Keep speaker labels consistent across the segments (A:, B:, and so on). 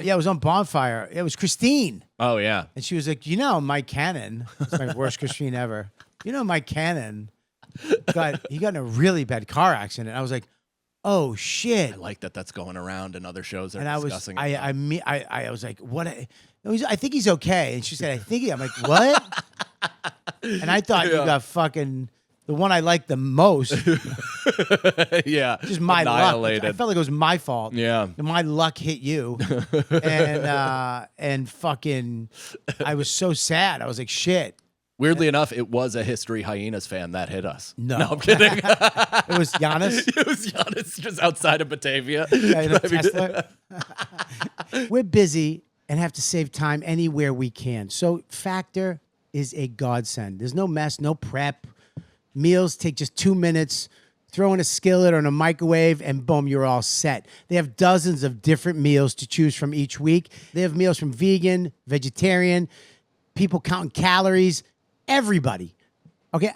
A: Yeah, it was on Bonfire. It was Christine.
B: Oh, yeah.
A: And she was like, Mike Cannon. It's my worst Christine ever. Mike Cannon he got in a really bad car accident. I was like, oh shit.
B: I like that that's going around and other shows are
A: and
B: discussing
A: it. I was like, what? I think he's okay. And she said, I think I'm like, what? And I thought you got fucking the one I liked the most.
B: Yeah.
A: Just my luck. I felt like it was my fault.
B: Yeah.
A: And my luck hit you. and fucking, I was so sad. I was like, shit.
B: Weirdly enough, it was a History Hyenas fan that hit us.
A: No,
B: I'm kidding.
A: It was Giannis.
B: It was Giannis just outside of Batavia.
A: Yeah, Tesla. We're busy and have to save time anywhere we can. So Factor is a godsend. There's no mess, no prep. Meals take just 2 minutes. Throw in a skillet or in a microwave, and boom, you're all set. They have dozens of different meals to choose from each week. They have meals from vegan, vegetarian, people counting calories, everybody. Okay,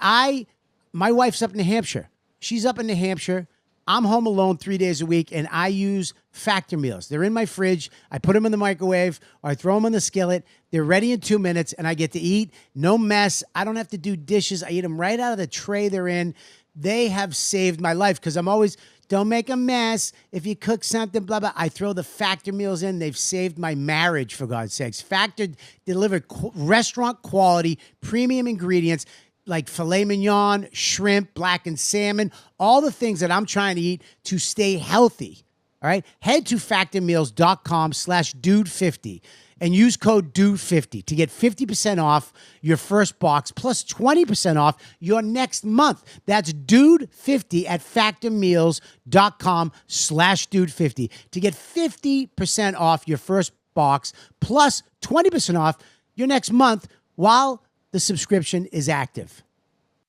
A: my wife's up in New Hampshire. She's up in New Hampshire. I'm home alone 3 days a week, and I use Factor meals. They're in my fridge. I put them in the microwave, or I throw them in the skillet. They're ready in 2 minutes, and I get to eat. No mess. I don't have to do dishes. I eat them right out of the tray they're in. They have saved my life because I'm always, don't make a mess. If you cook something, blah, blah. I throw the Factor meals in. They've saved my marriage, for God's sakes. Factor delivered restaurant quality, premium ingredients, like filet mignon, shrimp, blackened salmon, all the things that I'm trying to eat to stay healthy. All right. Head to factormeals.com/dude50 and use code dude50 to get 50% off your first box plus 20% off your next month. That's dude50 at factormeals.com/dude50 to get 50% off your first box plus 20% off your next month while the subscription is active.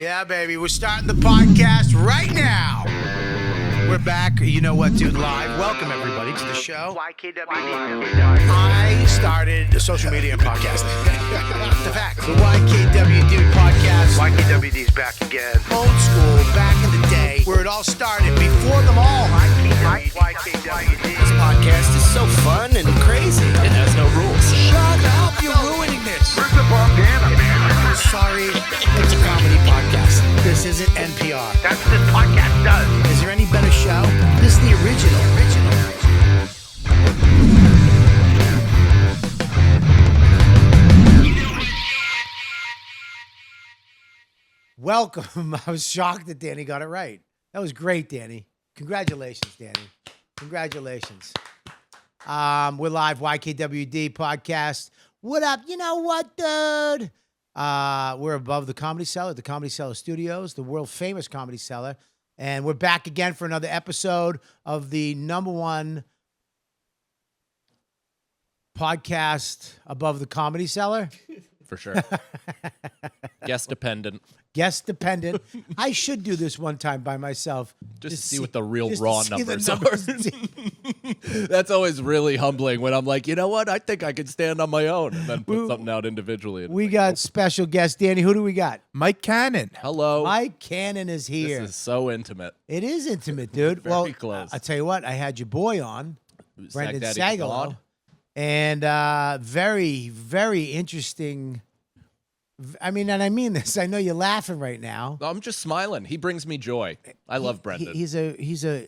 A: Yeah, baby. We're starting the podcast right now. We're back. You know what, dude? Live. Welcome, everybody, to the show.
C: YKWD.
A: I started a social media podcast. The fact. The YKWD podcast.
C: YKWD's back again.
A: Old school, back in the day, where it all started, before them all.
C: YKWD.
A: This podcast is so fun and crazy.
B: It has no rules.
A: Shut up. You're ruining this.
C: Where's the bandana, man?
A: Sorry, it's a comedy podcast. This isn't NPR.
C: That's what this podcast does.
A: Is there any better show? This is the original. Welcome. I was shocked that Danny got it right. That was great, Danny. Congratulations, Danny. Congratulations. We're live, YKWD podcast. What up? You know what, dude? We're above the Comedy Cellar, the Comedy Cellar Studios, the world famous Comedy Cellar. And we're back again for another episode of the #1 podcast above the Comedy Cellar.
B: For sure. Guest dependent.
A: Guest dependent. I should do this one time by myself.
B: Just to see what the real
A: just
B: raw
A: to see the
B: numbers are. That's always really humbling when I'm like, you know what? I think I can stand on my own and then put something out individually. And
A: We
B: like,
A: got special guest, Danny. Who do we got?
D: Mike Cannon.
B: hello.
A: Mike Cannon is here.
B: This is so intimate.
A: It is intimate, dude.
B: Very
A: well,
B: close.
A: I tell you what, I had your boy on, Brendon
B: Daddy
A: Sagalo,
B: God.
A: and very, very interesting. I mean, and I mean this. I know you're laughing right now.
B: I'm just smiling. He brings me joy. I love Brendon.
A: He's a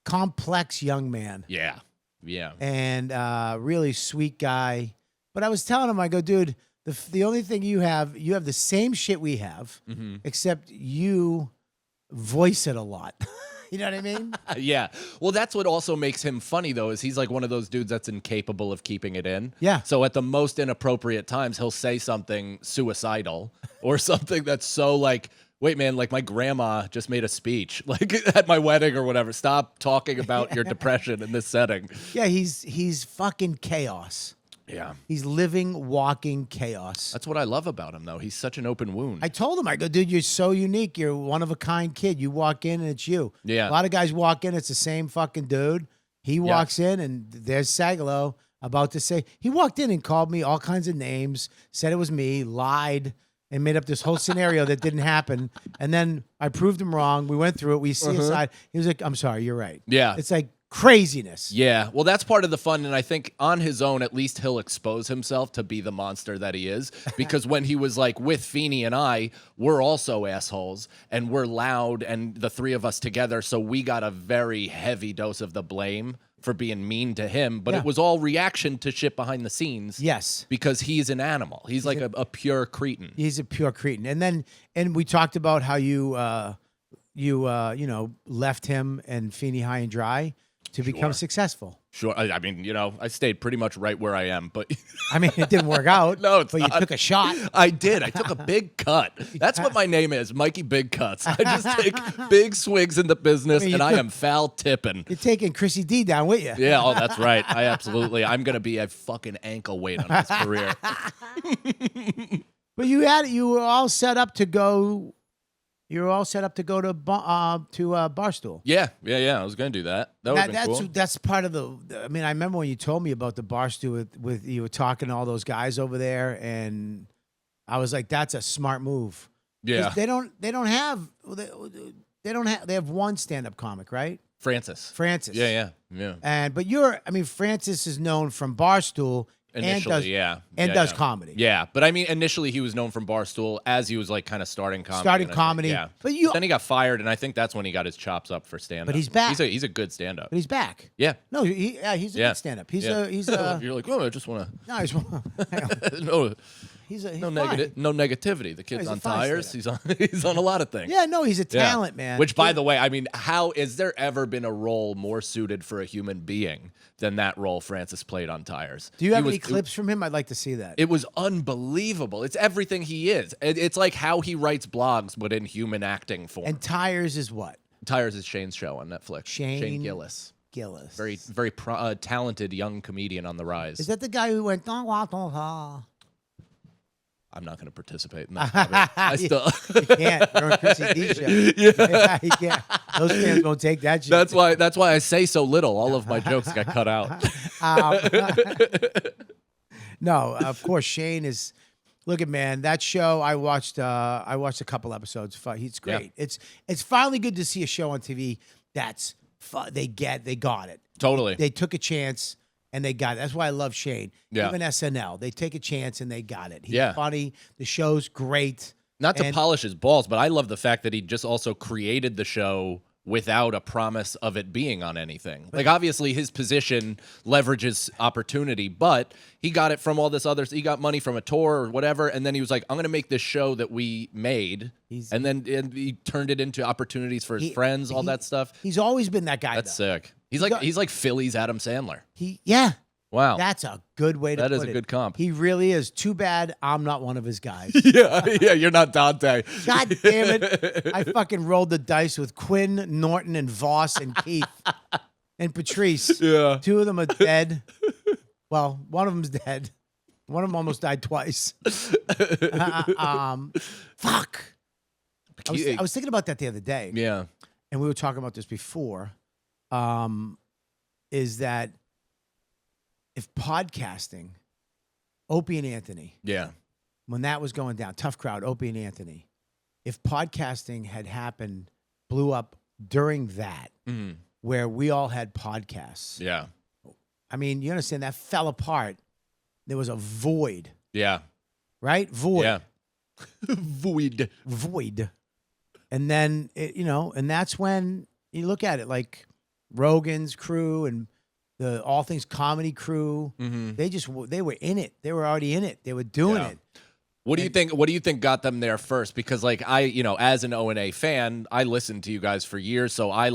A: complex young man.
B: Yeah. Yeah.
A: And really sweet guy. But I was telling him, I go, dude, the only thing you have the same shit we have, except you voice it a lot. You know what I mean?
B: Yeah. Well, that's what also makes him funny, though, is he's like one of those dudes that's incapable of keeping it in.
A: Yeah.
B: So at the most inappropriate times, he'll say something suicidal or something that's so like, wait, man, like my grandma just made a speech, like at my wedding or whatever. Stop talking about your depression in this setting.
A: Yeah, he's fucking chaos.
B: Yeah.
A: He's living, walking chaos.
B: That's what I love about him, though. He's such an open wound.
A: I told him, I go, dude, you're so unique. You're a one-of-a-kind kid. You walk in and it's you.
B: Yeah.
A: A lot of guys walk in, it's the same fucking dude. He walks in and there's Sagalo about to say, he walked in and called me all kinds of names, said it was me, lied, and made up this whole scenario that didn't happen. And then I proved him wrong. We went through it. We see his side. He was like, I'm sorry, you're right.
B: Yeah.
A: It's like craziness.
B: Yeah, well, that's part of the fun, and I think on his own, at least he'll expose himself to be the monster that he is. Because when he was like with Feeney and I, we're also assholes, and we're loud, and the three of us together, so we got a very heavy dose of the blame for being mean to him. But it was all reaction to shit behind the scenes.
A: Yes.
B: Because he's an animal. He's like a pure cretin.
A: He's a pure cretin. And we talked about how you left him and Feeney high and dry to become successful.
B: Sure. I mean, I stayed pretty much right where I am, but
A: I mean, it didn't work out.
B: No, it's
A: but
B: not.
A: You took a shot.
B: I did. I took a big cut. That's what my name is, Mikey Big Cuts. I just take big swigs in the business, and I am foul tipping.
A: You're taking Chrissy D down with you.
B: Yeah, oh, that's right. I'm going to be a fucking ankle weight on his career.
A: But you were all set up to go. You were all set up to go to Barstool.
B: Yeah. I was going to do that. That would have been cool.
A: That's part of the. I mean, I remember when you told me about the Barstool with you were talking to all those guys over there, and I was like, "That's a smart move."
B: Yeah.
A: They have one stand-up comic, right?
B: Francis.
A: Yeah.
B: Yeah.
A: But Francis is known from Barstool.
B: Initially,
A: and does comedy.
B: Yeah, but I mean, initially he was known from Barstool as he was like kind of starting comedy.
A: Yeah,
B: but then he got fired, and I think that's when he got his chops up for stand-up.
A: But he's back.
B: He's a good stand-up.
A: But he's back.
B: Yeah.
A: No, he's a good stand-up. He's
B: You're like, oh, I just want to.
A: No, he's
B: no.
A: He's
B: no negativity. The kid's
A: he's
B: on
A: a fine
B: tires. He's on a lot of things.
A: Yeah, no, he's a talent, man.
B: Which, by the way, I mean, how is there ever been a role more suited for a human being than that role Francis played on Tires?
A: Do you have any clips from him? I'd like to see that.
B: It was unbelievable. It's everything he is. It's like how he writes blogs, but in human acting form.
A: And Tires is what?
B: Tires is Shane's show on Netflix. Shane Gillis. Very, very talented young comedian on the rise.
A: Is that the guy who went?
B: I'm not going to participate in that. I still
A: you can't. You're on Chrissy D show. Yeah, you can't. Those fans won't take that shit.
B: That's why I say so little. All of my jokes got cut out.
A: No, of course Shane is. Look at man, that show I watched a couple episodes. He's great.
B: Yeah.
A: It's finally good to see a show on TV that's they got it.
B: Totally.
A: They took a chance. And they got it. That's why I love Shane.
B: Yeah.
A: Even SNL, they take a chance and they got it. He's
B: Yeah.
A: funny. The show's great.
B: Not to polish his balls, but I love the fact that he just also created the show without a promise of it being on anything. Like, obviously, his position leverages opportunity, but he got it from all this other. He got money from a tour or whatever, and then he was like, "I'm going to make this show that we made," and he turned it into opportunities for his friends, all that stuff.
A: He's always been that guy.
B: That's sick. He's like Philly's Adam Sandler.
A: Wow. That's a good way to put it.
B: That is a good comp.
A: He really is. Too bad I'm not one of his guys.
B: Yeah, you're not Dante.
A: God damn it. I fucking rolled the dice with Quinn, Norton, and Voss, and Keith, and Patrice.
B: Yeah.
A: Two of them are dead. Well, one of them's dead. One of them almost died twice. Fuck. I was thinking about that the other day.
B: Yeah.
A: And we were talking about this before. Is that if podcasting, Opie and Anthony, when that was going down, tough crowd, Opie and Anthony, if podcasting had happened, blew up during that, where we all had podcasts.
B: Yeah.
A: I mean, you understand that fell apart. There was a void.
B: Yeah.
A: Right? Void.
B: Yeah. Void.
A: And then, and that's when you look at it like Rogan's crew and the All Things Comedy crew. They were in it. They were already in it. They were doing it.
B: What do you think? What do you think got them there first? Because like as an O&A fan, I listened to you guys for years, so I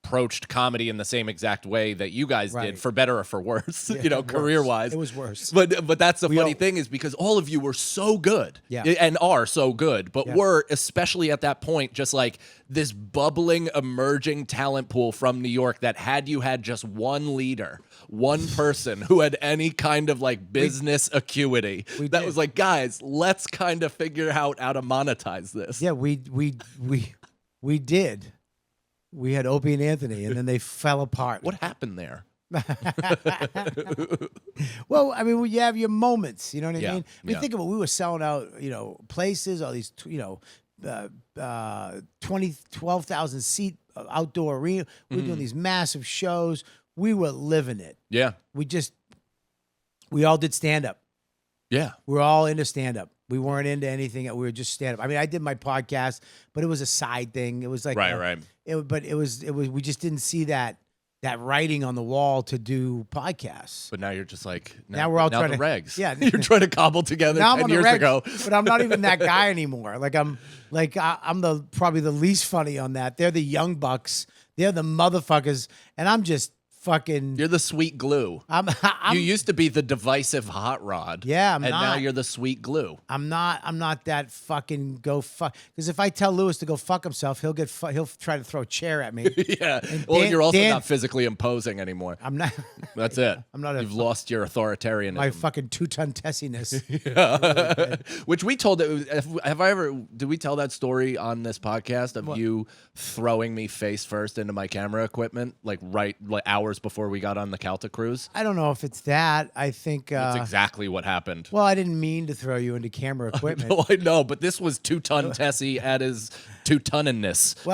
B: approached comedy in the same exact way that you guys did, for better or for worse, career-wise.
A: It was worse.
B: But that's the funny thing is because all of you were so good and are so good, but were, especially at that point, just like this bubbling, emerging talent pool from New York that had just one leader, one person who had any kind of like business acuity that was like, guys, let's kind of figure out how to monetize this.
A: Yeah, we did. We had Opie and Anthony, and then they fell apart.
B: What happened there?
A: Well, I mean, you have your moments. You know what I mean? I mean,
B: yeah.
A: think about it. We were selling out, places, all these, 12,000 seat outdoor arena. We were doing these massive shows. We were living it.
B: Yeah.
A: We all did stand up.
B: Yeah.
A: We were all into stand up. We weren't into anything. We were just stand up. I mean, I did my podcast, but it was a side thing. It was like
B: Right.
A: But it was. We just didn't see that writing on the wall to do podcasts.
B: But now you're just like,
A: Now we're all
B: now
A: trying
B: the
A: to-
B: regs.
A: yeah.
B: You're trying to cobble together
A: Now I'm
B: 10
A: on the
B: years
A: regs,
B: ago.
A: but I'm not even that guy anymore. Like I'm probably the least funny on that. They're the young bucks. They're the motherfuckers, and I'm just fucking.
B: You're the sweet glue.
A: I'm
B: You used to be the divisive hot rod.
A: Yeah, I'm
B: and now
A: not.
B: you're the sweet glue.
A: I'm not that fucking go fuck. Because if I tell Lewis to go fuck himself, he'll try to throw a chair at me.
B: Yeah. Well,
A: Dan-
B: you're also
A: Dan-
B: not physically imposing anymore.
A: I'm not.
B: That's it.
A: I'm not
B: You've lost your authoritarianism.
A: My fucking 2-ton tessiness.
B: Which we told. Did we tell that story on this podcast of you throwing me face first into my camera equipment, like hours before we got on the Calta cruise?
A: I don't know if it's that. I think.
B: That's exactly what happened.
A: Well, I didn't mean to throw you into camera equipment.
B: No, I know, but this was 2-ton Tessie at his 2-tonness.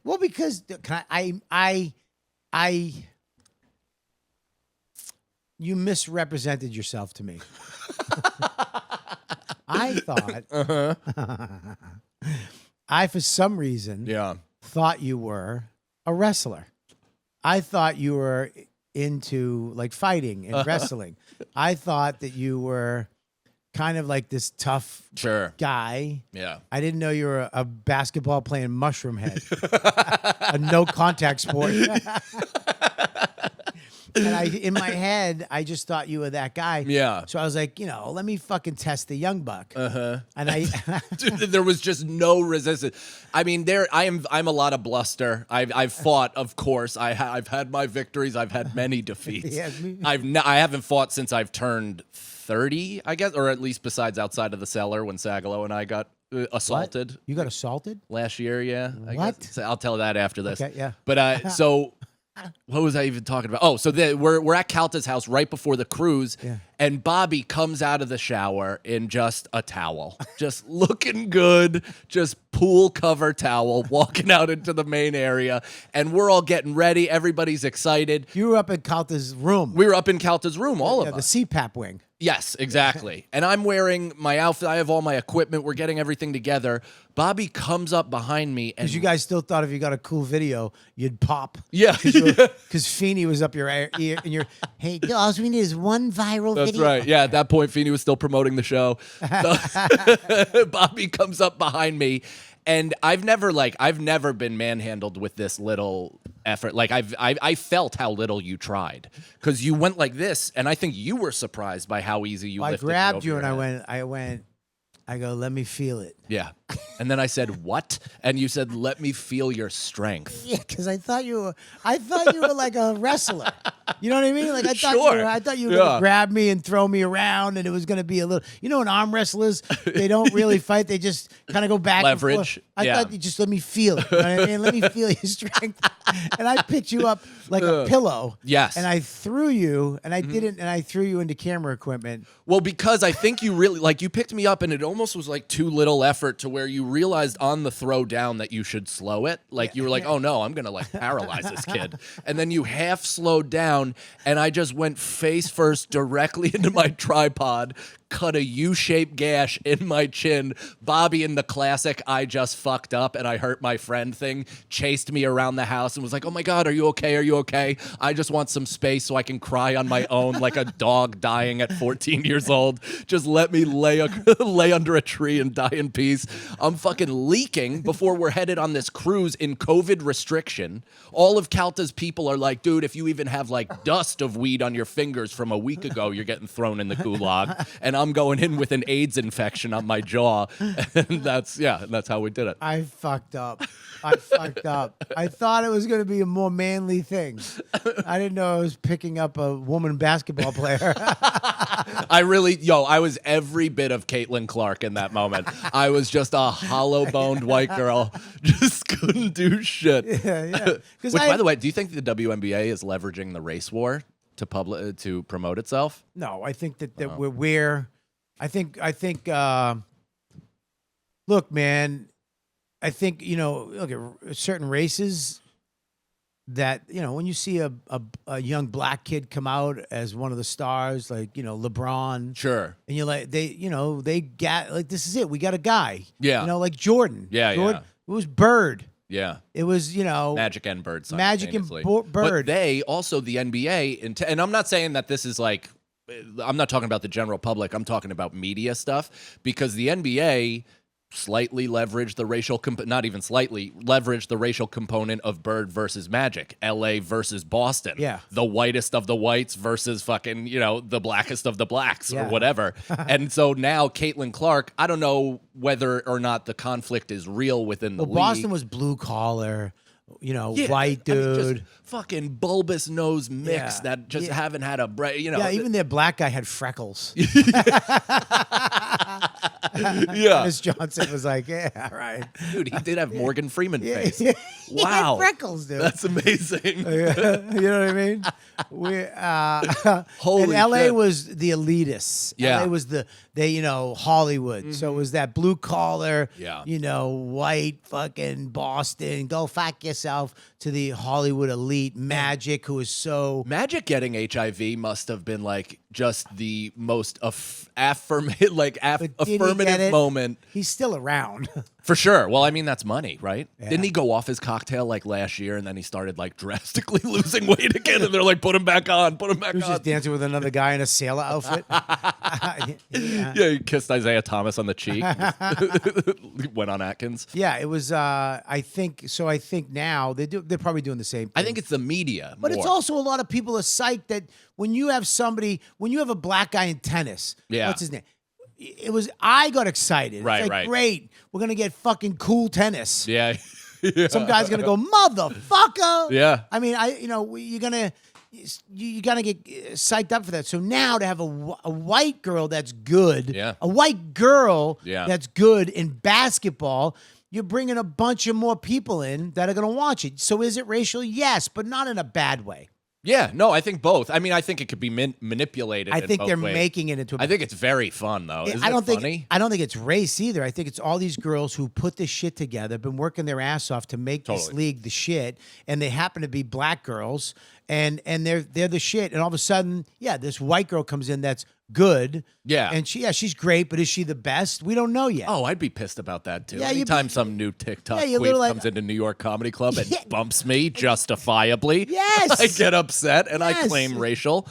A: Well, because you misrepresented yourself to me. I thought, I for some reason thought you were a wrestler. I thought you were into like fighting and wrestling. I thought that you were kind of like this tough guy.
B: Yeah.
A: I didn't know you were a basketball playing mushroom head, a no contact sport. And in my head, I just thought you were that guy.
B: Yeah.
A: So I was like, let me fucking test the young buck. And
B: Dude, there was just no resistance. I mean, I'm a lot of bluster. I've fought, of course. I've had my victories. I've had many defeats.
A: Yeah, me-
B: I haven't fought since I've turned 30, I guess, or at least besides outside of the cellar when Sagalo and I got assaulted.
A: You got assaulted?
B: Last year, yeah. I
A: What?
B: guess. So I'll tell that after this.
A: Okay, yeah.
B: But so what was I even talking about? Oh, so we're at Calta's house right before the cruise, and Bobby comes out of the shower in just a towel, just looking good, just pool cover towel, walking out into the main area, and we're all getting ready. Everybody's excited.
A: You were up in Calta's room.
B: We were up in Calta's room, all of
A: the
B: us.
A: CPAP wing.
B: Yes, exactly. And I'm wearing my outfit. I have all my equipment. We're getting everything together. Bobby comes up behind me. And
A: Because you guys still thought if you got a cool video, you'd pop.
B: Yeah.
A: Because Feeney was up your ear and you're, hey, all we need is one viral
B: That's
A: video.
B: right. Yeah, at that point, Feeney was still promoting the show. Bobby comes up behind me, and I've never been manhandled with this little effort. Like I felt how little you tried because you went like this, and I think you were surprised by how easy you
A: I
B: lifted.
A: grabbed
B: over
A: you
B: your
A: and
B: head.
A: I go, let me feel it.
B: Yeah, and then I said, "What?" And you said, "Let me feel your strength."
A: Yeah, because I thought you were like a wrestler. You know what I mean? Like I thought you were
B: Yeah.
A: gonna grab me and throw me around, and it was gonna be a little. You know, in arm wrestlers, they don't really fight; they just kind of go back.
B: Leverage.
A: And forth. I
B: Yeah.
A: thought you just let me feel it. You know what I mean? Let me feel your strength. And I picked you up like a pillow.
B: Yes.
A: And I threw you, and I didn't, and I threw you into camera equipment.
B: Well, because I think you really you picked me up, and it almost was like too little effort to where you realized on the throw down that you should slow it. Like you were like, "Oh no, I'm gonna paralyze this kid," and then you half slowed down, and I just went face first directly into my tripod, cut a U-shaped gash in my chin. Bobby, in the classic "I just fucked up and I hurt my friend" thing, chased me around the house and was like, "Oh my God, are you okay? Are you okay? I just want some space so I can cry on my own like a dog dying at 14 years old. Just let me lay under a tree and die in peace." I'm fucking leaking before we're headed on this cruise in COVID restriction. All of Calta's people are like, "Dude, if you even have dust of weed on your fingers from a week ago, you're getting thrown in the gulag." And I'm going in with an AIDS infection on my jaw. And that's how we did it.
A: I fucked up. I thought it was going to be a more manly thing. I didn't know I was picking up a woman basketball player.
B: I was every bit of Caitlin Clark in that moment. I was just a hollow-boned white girl. Just couldn't do shit.
A: Yeah.
B: Which, by the way, do you think the WNBA is leveraging the race war to promote itself?
A: No, I think that I think look, man, I think, look at certain races that, when you see a young black kid come out as one of the stars, like, LeBron.
B: Sure.
A: And you're like, they got, like, this is it. We got a guy.
B: Yeah.
A: Like Jordan.
B: Yeah,
A: Jordan,
B: yeah.
A: It was Bird.
B: Yeah.
A: It was,
B: Magic and Bird.
A: Magic and
B: simultaneously.
A: Bird.
B: But they also, the NBA, and I'm not saying that this is like, I'm not talking about the general public. I'm talking about media stuff, because the NBA slightly leveraged the racial, not even slightly, leveraged the racial component of Bird versus Magic, LA versus Boston.
A: Yeah.
B: The whitest of the whites versus fucking, the blackest of the blacks or
A: Yeah.
B: whatever. And so now Caitlin Clark, I don't know whether or not the conflict is real within the league.
A: Boston was blue collar,
B: Yeah,
A: white
B: I mean,
A: dude.
B: just fucking bulbous nose mix
A: Yeah.
B: that just
A: Yeah.
B: haven't had a
A: Yeah, even their black guy had freckles.
B: yeah.
A: Miss Johnson was like, yeah, all right.
B: Dude, he did have Morgan Freeman face.
A: He had
B: Wow.
A: freckles, dude.
B: That's amazing.
A: You know what I mean?
B: Holy
A: and LA
B: shit.
A: was the elitists.
B: Yeah.
A: LA was Hollywood. So it was that blue collar,
B: Yeah.
A: white fucking Boston. Go fuck yourself to the Hollywood elite. Magic, who is so.
B: Magic getting HIV must have been like just the most affirmative
A: But did he get
B: affirmative
A: it?
B: moment.
A: He's still around.
B: For sure. Well, I mean, that's money, right?
A: Yeah.
B: Didn't he go off his cocktail like last year, and then he started like drastically losing weight again, and they're like, put him back on, put him back
A: He was
B: on.
A: just dancing with another guy in a sailor outfit.
B: Yeah, he kissed Isaiah Thomas on the cheek. Went on Atkins.
A: Yeah, it was. I think now they're probably doing the same thing.
B: I think it's the media.
A: But it's
B: more.
A: also a lot of people are psyched that when you have a black guy in tennis,
B: Yeah.
A: what's his name? I got excited.
B: Right,
A: it's like,
B: right.
A: great. We're going to get fucking cool tennis.
B: Yeah.
A: Some guy's going to go, motherfucker.
B: Yeah.
A: I mean, you're going to, you got to get psyched up for that. So now to have a white girl that's good,
B: Yeah.
A: a white girl
B: Yeah.
A: that's good in basketball, you're bringing a bunch of more people in that are going to watch it. So is it racial? Yes, but not in a bad way.
B: Yeah, no, I think both. I mean, I think it could be manipulated.
A: I
B: in
A: think
B: both
A: they're
B: ways.
A: making it into a
B: I think it's very fun, though. Isn't
A: I don't
B: it funny?
A: I don't think it's race either. I think it's all these girls who put this shit together, been working their ass off to make this
B: Totally.
A: league the shit, and they happen to be black girls, and they're the shit. And all of a sudden, this white girl comes in that's good.
B: Yeah.
A: And she's great, but is she the best? We don't know yet.
B: Oh, I'd be pissed about that too.
A: Yeah, you'd
B: Anytime
A: be-
B: some new TikTok
A: Yeah, you're
B: queen
A: little like-
B: comes into New York Comedy Club and
A: Yeah.
B: bumps me justifiably,
A: Yes.
B: I get upset and I
A: Yes.
B: claim racial.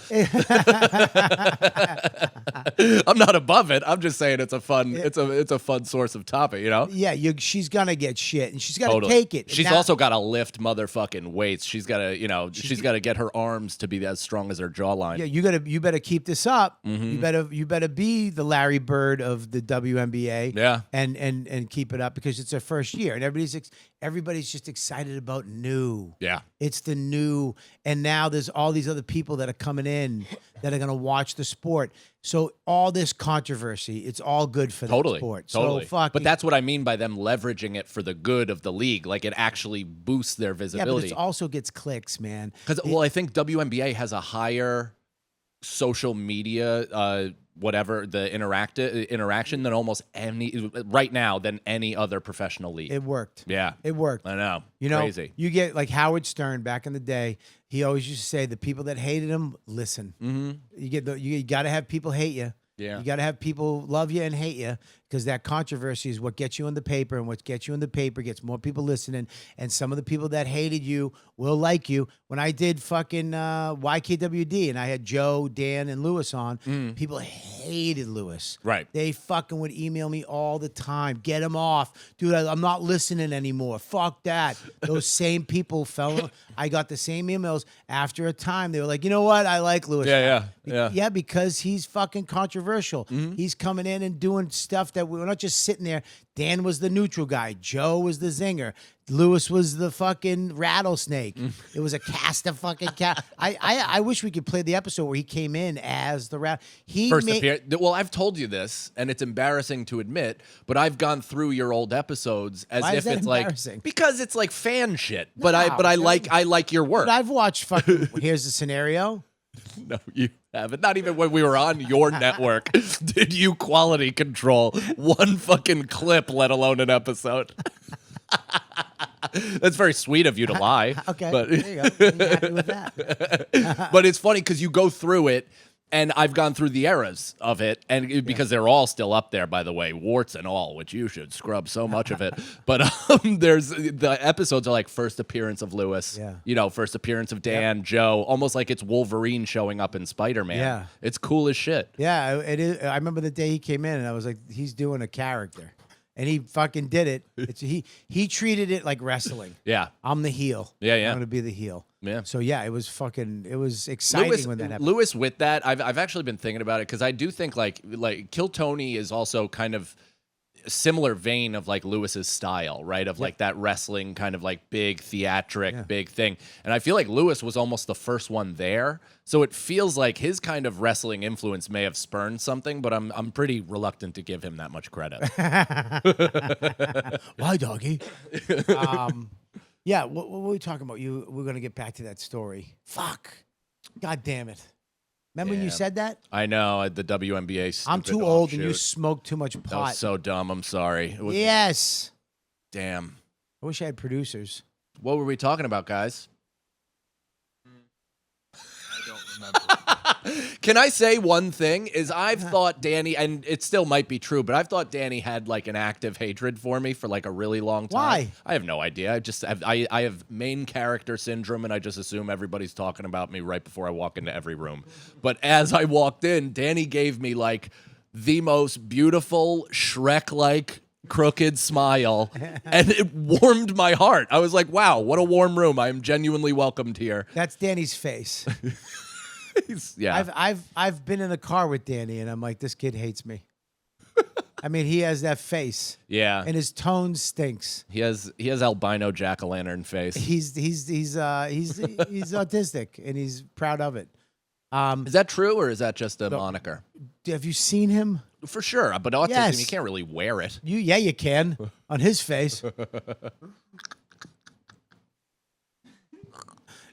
B: I'm not above it. I'm just saying it's a fun, it's a fun source of topic, you know?
A: Yeah, she's gonna get shit, and she's gotta
B: Totally.
A: take it. And
B: She's
A: now-
B: also got to lift motherfucking weights. She's got to, she's got to get her arms to be as strong as her jawline.
A: Yeah, you better keep this up.
B: Mm-hmm.
A: You better be the Larry Bird of the WNBA.
B: Yeah.
A: And keep it up because it's her first year, and everybody's just excited about new.
B: Yeah.
A: It's the new, and now there's all these other people that are coming in that are gonna watch the sport. So all this controversy, it's all good for the sport.
B: Totally.
A: So fuck.
B: But that's what I mean by them leveraging it for the good of the league. Like it actually boosts their
A: yeah, but
B: visibility.
A: it also gets clicks, man.
B: Because I think WNBA has a higher social media, whatever the interaction than almost any right now than any other professional league.
A: It worked.
B: Yeah,
A: It worked.
B: I know.
A: You know,
B: Crazy.
A: you get like Howard Stern back in the day. He always used to say, "The people that hated him, listen."
B: Mm-hmm.
A: You got to have people hate you.
B: Yeah.
A: You got to have people love you and hate you because that controversy is what gets you in the paper, and what gets you in the paper gets more people listening. And some of the people that hated you will like you. When I did fucking YKWD and I had Joe, Dan, and Lewis on, people hated Lewis.
B: Right.
A: They fucking would email me all the time. Get him off. Dude, I'm not listening anymore. Fuck that. Those same people I got the same emails after a time. They were like, you know what? I like Lewis.
B: Yeah.
A: Yeah, because he's fucking controversial. He's coming in and doing stuff that we're not just sitting there. Dan was the neutral guy. Joe was the zinger. Lewis was the fucking rattlesnake. It was a cast of fucking cat. I wish we could play the episode where he came in as the rat.
B: Well, I've told you this, and it's embarrassing to admit, but I've gone through your old episodes as
A: Why
B: if
A: is that
B: it's like
A: embarrassing?
B: because it's like fan shit. But
A: No,
B: I like your work.
A: But I've watched fucking. Here's the scenario.
B: No, you haven't. Not even when we were on your network did you quality control one fucking clip, let alone an episode. That's very sweet of you to lie.
A: Okay,
B: But,
A: there you go. I'm happy with that.
B: but it's funny because you go through it, and I've gone through the eras of it, and because they're all still up there, by the way, warts and all, which you should scrub so much of it. But there's the episodes are like first appearance of Lewis, first appearance of Dan, Joe, almost like it's Wolverine showing up in Spider-Man.
A: Yeah.
B: It's cool as shit.
A: Yeah, it is. I remember the day he came in, and I was like, he's doing a character. And he fucking did it. He treated it like wrestling.
B: Yeah.
A: I'm the heel.
B: Yeah.
A: I'm going to be the heel.
B: Yeah.
A: So, yeah, it was exciting when that happened.
B: Lewis with that, I've actually been thinking about it because I do think like Kill Tony is also kind of a similar vein of like Lewis's style, right? Of like that wrestling kind of like big theatric, big thing. And I feel like Lewis was almost the first one there. So it feels like his kind of wrestling influence may have spurned something, but I'm pretty reluctant to give him that much credit.
A: Why, doggy? Yeah, what were we talking about? We're going to get back to that story. Fuck. God damn it. Remember when you said that?
B: I know, at the WNBA.
A: I'm too old and you smoke too much pot.
B: That was so dumb. I'm sorry. It was,
A: Yes.
B: Damn.
A: I wish I had producers.
B: What were we talking about, guys?
D: I don't remember.
B: Can I say one thing? Is I've thought Danny, and it still might be true, but I've thought Danny had like an active hatred for me for like a really long time.
A: Why?
B: I have no idea. I have main character syndrome, and I just assume everybody's talking about me right before I walk into every room. But as I walked in, Danny gave me like the most beautiful Shrek-like crooked smile, and it warmed my heart. I was like, wow, what a warm room. I'm genuinely welcomed here.
A: That's Danny's face.
B: Yeah.
A: I've been in a car with Danny, and I'm like, this kid hates me. I mean, he has that face.
B: Yeah.
A: And his tone stinks.
B: He has albino jack-o'-lantern face.
A: He's autistic, and he's proud of it.
B: Is that true, or is that just a moniker?
A: Have you seen him?
B: For sure, but autism,
A: Yes.
B: you can't really wear it.
A: You can on his face.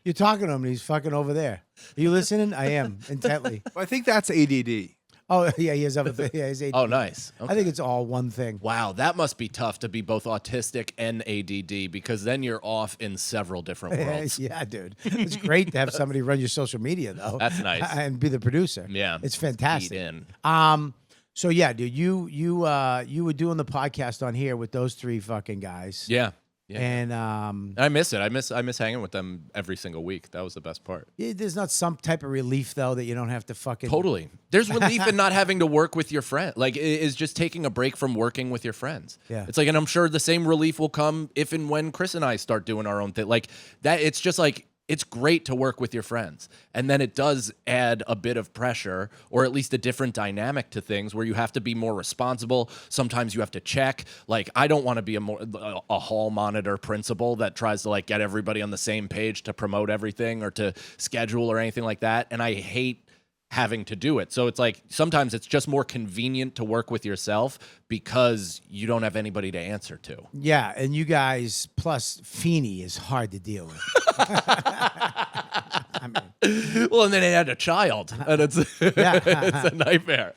A: You're talking to him, and he's fucking over there. Are you listening? I am intently.
D: Well, I think that's ADD.
A: Oh yeah, he has other things. Yeah, he's ADD.
B: Oh, nice. Okay.
A: I think it's all one thing.
B: Wow, that must be tough to be both autistic and ADD, because then you're off in several different worlds.
A: Yeah, dude. It's great to have somebody run your social media, though.
B: That's nice.
A: And be the producer.
B: Yeah,
A: it's fantastic.
B: Feed in.
A: So yeah, dude, you were doing the podcast on here with those three fucking guys.
B: Yeah.
A: And
B: I miss it. I miss hanging with them every single week. That was the best part.
A: There's not some type of relief though that you don't have to fucking
B: Totally. There's relief in not having to work with your friend. Like, is just taking a break from working with your friends.
A: Yeah.
B: It's like, and I'm sure the same relief will come if and when Chris and I start doing our own thing. Like that. It's just like, it's great to work with your friends. And then it does add a bit of pressure, or at least a different dynamic to things where you have to be more responsible. Sometimes you have to check. Like, I don't want to be a hall monitor principal that tries to like get everybody on the same page to promote everything or to schedule or anything like that. And I hate having to do it. So it's like, sometimes it's just more convenient to work with yourself because you don't have anybody to answer to.
A: Yeah, and you guys, plus Feeney is hard to deal with. I mean,
B: Well, and then they had a child, and it's it's a nightmare.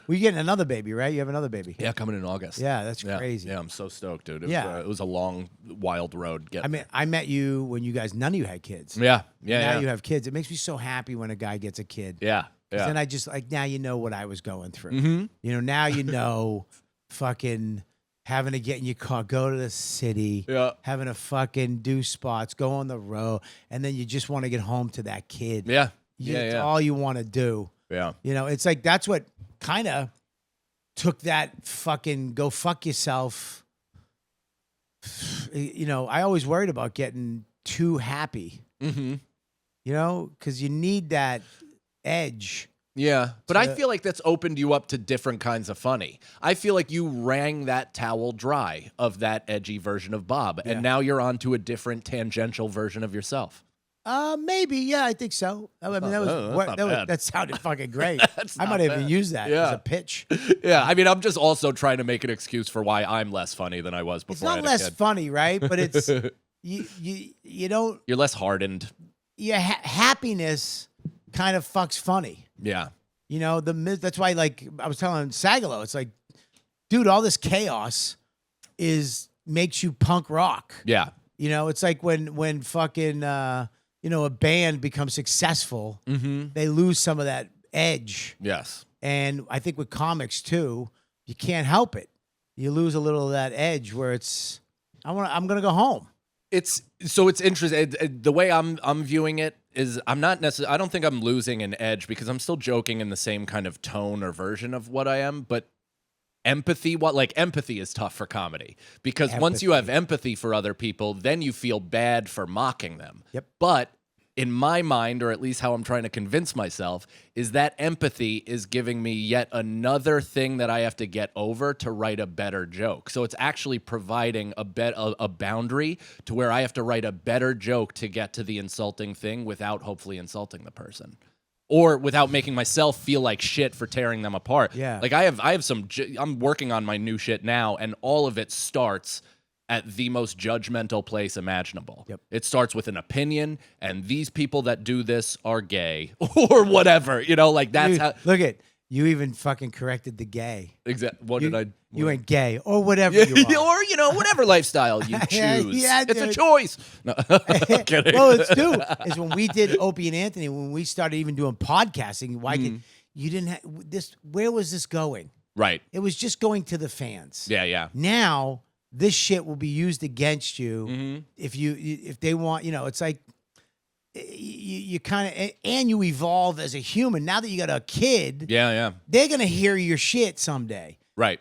A: We're getting another baby, right? You have another baby.
B: Yeah, coming in August.
A: Yeah, that's crazy.
B: Yeah, I'm so stoked, dude. It
A: Yeah.
B: was a long, wild road.
A: I mean, I met you when you guys, none of you had kids.
B: Yeah.
A: Now you have kids. It makes me so happy when a guy gets a kid.
B: Yeah.
A: 'Cause
B: Yeah.
A: then I just like, now you know what I was going through.
B: Mm-hmm.
A: You know, now you know fucking having to get in your car, go to the city,
B: Yeah.
A: having to fucking do spots, go on the road, and then you just want to get home to that kid.
B: Yeah.
A: It's all you want to do.
B: Yeah.
A: You know, it's like that's what kind of took that fucking go fuck yourself. You know, I always worried about getting too happy,
B: Mm-hmm.
A: you know, because you need that edge.
B: Yeah, but I
A: to-
B: feel like that's opened you up to different kinds of funny. I feel like you wrang that towel dry of that edgy version of Bob,
A: Yeah.
B: and now you're on to a different tangential version of yourself.
A: Maybe, yeah, I think so. I mean,
B: that's not bad.
A: that sounded fucking great.
B: That's
A: I
B: not
A: might even
B: bad.
A: use that
B: Yeah.
A: as a pitch.
B: Yeah, I mean, I'm just also trying to make an excuse for why I'm less funny than I was
A: It's
B: before I
A: not
B: had a
A: less
B: kid.
A: funny, right? But it's you don't.
B: You're less hardened.
A: Your happiness kind of fucks funny.
B: Yeah.
A: You know, that's why, like I was telling Sagalo, it's like, dude, all this chaos is makes you punk rock.
B: Yeah.
A: You know, it's like when fucking a band becomes successful, they lose some of that edge.
B: Yes.
A: And I think with comics too, you can't help it. You lose a little of that edge where it's I'm gonna go home.
B: It's interesting. The way I'm viewing it is I don't think I'm losing an edge because I'm still joking in the same kind of tone or version of what I am, but empathy is tough for comedy because once you have empathy for other people, then you feel bad for mocking them.
A: Yep.
B: But in my mind, or at least how I'm trying to convince myself, is that empathy is giving me yet another thing that I have to get over to write a better joke. So it's actually providing a boundary to where I have to write a better joke to get to the insulting thing without hopefully insulting the person. Or without making myself feel like shit for tearing them apart.
A: Yeah.
B: Like I'm working on my new shit now, and all of it starts at the most judgmental place imaginable.
A: Yep.
B: It starts with an opinion, and these people that do this are gay or whatever. You know, like that's how.
A: Look at you even fucking corrected the gay.
B: What did I?
A: You ain't gay or whatever you are.
B: Or whatever lifestyle you choose.
A: Yeah,
B: it's a
A: dude.
B: choice. No, I'm kidding.
A: Well, it's true. It's when we did Opie and Anthony, when we started even doing podcasting. You didn't have this? Where was this going?
B: Right.
A: It was just going to the fans.
B: Yeah.
A: Now this shit will be used against you if they want. You know, it's like you kind of and you evolve as a human. Now that you got a kid,
B: Yeah.
A: they're gonna hear your shit someday.
B: Right.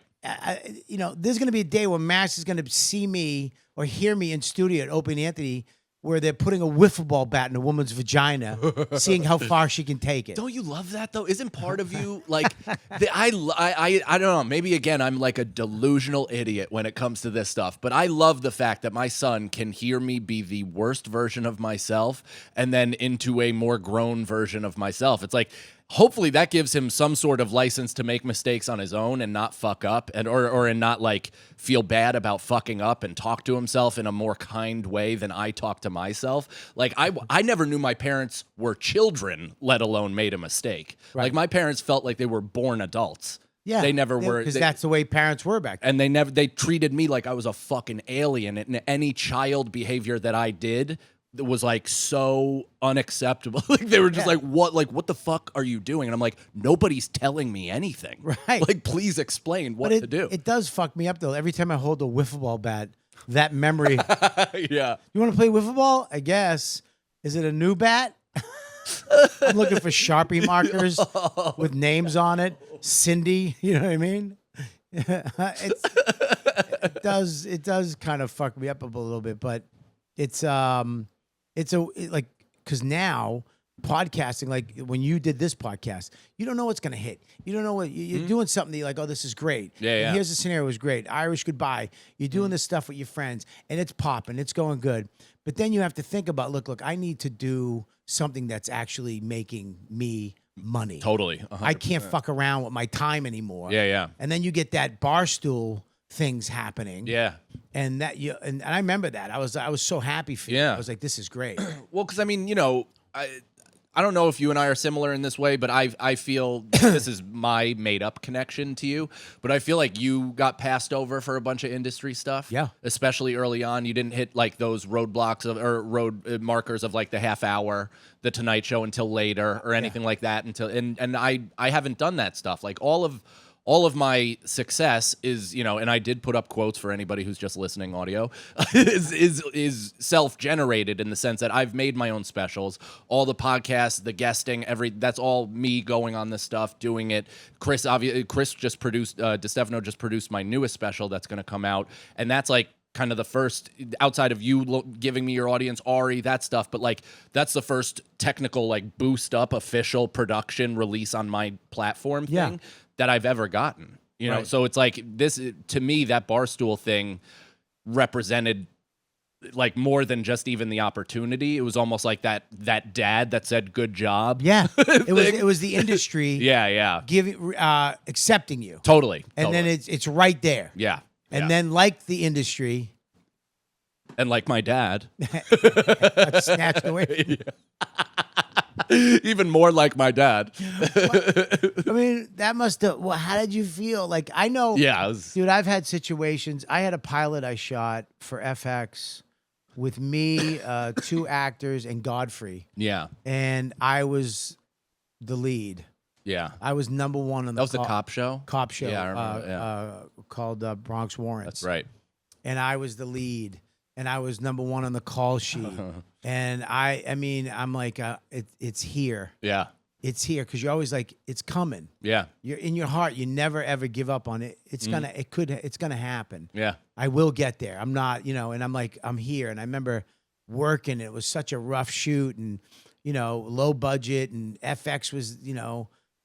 A: There's going to be a day where Max is going to see me or hear me in studio at Opie and Anthony where they're putting a wiffle ball bat in a woman's vagina, seeing how far she can take it.
B: Don't you love that though? Isn't part of you like I don't know, maybe again I'm like a delusional idiot when it comes to this stuff, but I love the fact that my son can hear me be the worst version of myself and then into a more grown version of myself. It's like hopefully that gives him some sort of license to make mistakes on his own and not fuck up and not like feel bad about fucking up and talk to himself in a more kind way than I talk to myself. Like I never knew my parents were children, let alone made a mistake.
A: Right.
B: Like my parents felt like they were born adults.
A: Yeah,
B: They never were.
A: because that's the way parents were back then.
B: And they treated me like I was a fucking alien, and any child behavior that I did was like so unacceptable. Like they were just like what the fuck are you doing? And I'm like, nobody's telling me anything.
A: Right.
B: Like, please explain what to do.
A: It does fuck me up though. Every time I hold a wiffle ball bat, that memory.
B: Yeah.
A: You want to play wiffle ball? I guess. Is it a new bat? I'm looking for Sharpie markers with names on it. Cindy, you know what I mean? It does kind of fuck me up a little bit, but it's because now podcasting, like when you did this podcast, you don't know what's gonna hit. You don't know what you're doing something that you're like, oh, this is great.
B: Yeah.
A: And here's the scenario, it was great. Irish goodbye. You're doing this stuff with your friends, and it's popping, it's going good. But then you have to think about, look, I need to do something that's actually making me money.
B: Totally. 100%.
A: I can't fuck around with my time anymore.
B: Yeah.
A: And then you get that Barstool things happening.
B: Yeah.
A: And that and I remember that. I was so happy for you.
B: Yeah.
A: I was like, this is great.
B: Well, because I mean, I don't know if you and I are similar in this way, but I feel this is my made up connection to you. But I feel like you got passed over for a bunch of industry stuff.
A: Yeah.
B: Especially early on, you didn't hit like those roadblocks or road markers of like the half hour, the Tonight Show until later, or anything like that and I haven't done that stuff. Like all of my success is, and I did put up quotes for anybody who's just listening audio, is self-generated in the sense that I've made my own specials, all the podcasts, the guesting, that's all me going on this stuff, doing it. Chris just produced, DeStefano just produced my newest special that's going to come out, and that's like kind of the first, outside of you giving me your audience, Ari, that stuff, but like that's the first technical like boost up official production release on my platform thing that I've ever gotten,
A: Right.
B: So it's like this, to me, that Barstool thing represented like more than just even the opportunity. It was almost like that dad that said, good job.
A: Yeah. It was the industry
B: Yeah.
A: giving accepting you.
B: Totally.
A: And then it's right there.
B: Yeah.
A: And then like the industry
B: and like my dad.
A: got snatched away.
B: Even more like my dad.
A: I mean, that must have. Well, how did you feel? Like, I know.
B: Yeah, it was,
A: Dude, I've had situations. I had a pilot I shot for FX with me, 2 actors, and Godfrey,
B: yeah,
A: and I was the lead.
B: yeah.
A: I was number 1 on the
B: That was the cop show.
A: cop show.
B: Yeah, I remember,
A: called Bronx Warrants.
B: That's right.
A: And I was the lead, and I was number 1 on the call sheet. And I mean, I'm like, it's here.
B: Yeah,
A: It's here, because you're always like, it's coming.
B: yeah,
A: You're in your heart. You never ever give up on it. It's gonna happen.
B: yeah.
A: I will get there. I'm not, and I'm like, I'm here. And I remember working. It was such a rough shoot, and low budget, and FX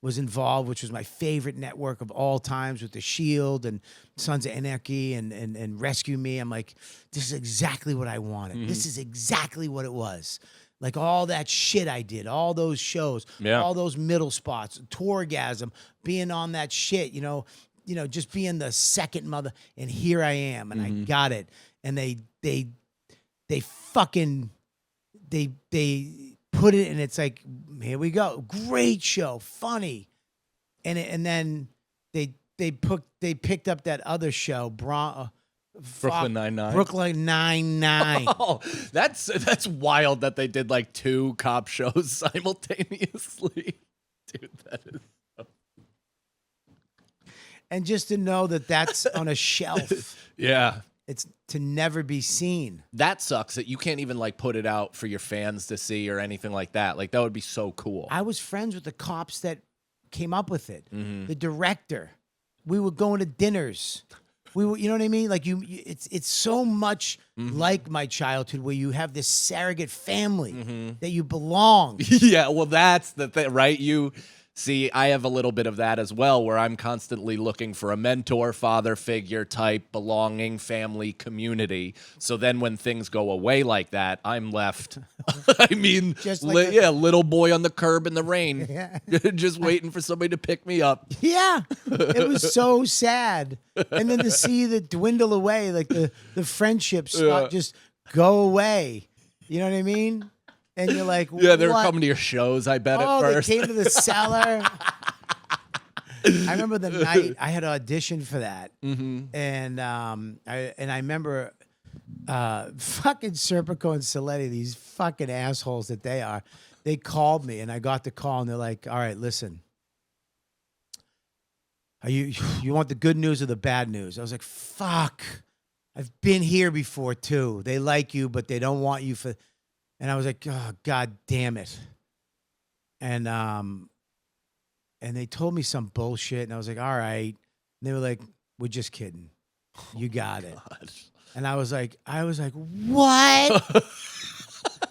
A: was involved, which was my favorite network of all times, with The Shield and Sons of Anarchy and Rescue Me. I'm like, this is exactly what I wanted. This is exactly what it was. Like, all that shit I did, all those shows, all those middle spots, Tourgasm, being on that shit, just being the second mother. And here I am, and I got it. And they put it, and it's like, here we go, great show, funny, and then they picked up that other show,
B: Brooklyn Nine-Nine.
A: Brooklyn Nine-Nine.
B: Oh, that's wild that they did like 2 cop shows simultaneously. Dude, that is so...
A: And just to know that that's on a shelf,
B: Yeah.
A: it's to never be seen.
B: That sucks that you can't even like put it out for your fans to see or anything like that. Like, that would be so cool.
A: I was friends with the cops that came up with it.
B: Mm-hmm.
A: The director. We were going to dinners. We were, you know what I mean? Like, it's so much like my childhood, where you have this surrogate family that you belong.
B: Yeah, well, that's the thing, right? You see, I have a little bit of that as well, where I'm constantly looking for a mentor, father figure type, belonging, family, community. So then when things go away like that, I'm left, I mean,
A: Just like
B: little boy on the curb in the rain,
A: Yeah.
B: just waiting for somebody to pick me up.
A: Yeah, it was so sad. And then to see that dwindle away, like the friendships just go away. You know what I mean? And you're like,
B: Yeah, they were
A: what?
B: coming to your shows, I bet,
A: Oh,
B: at first.
A: they came to the cellar. I remember the night I had auditioned for that, and I remember fucking Serpico and Saletti, these fucking assholes that they are. They called me, and I got the call, and they're like, "All right, listen, you want the good news or the bad news?" I was like, "Fuck, I've been here before too. They like you, but they don't want you for." And I was like, "Oh, God damn it!" And they told me some bullshit, and I was like, "All right." And they were like, "We're just kidding. You got it." And I was like, "What?"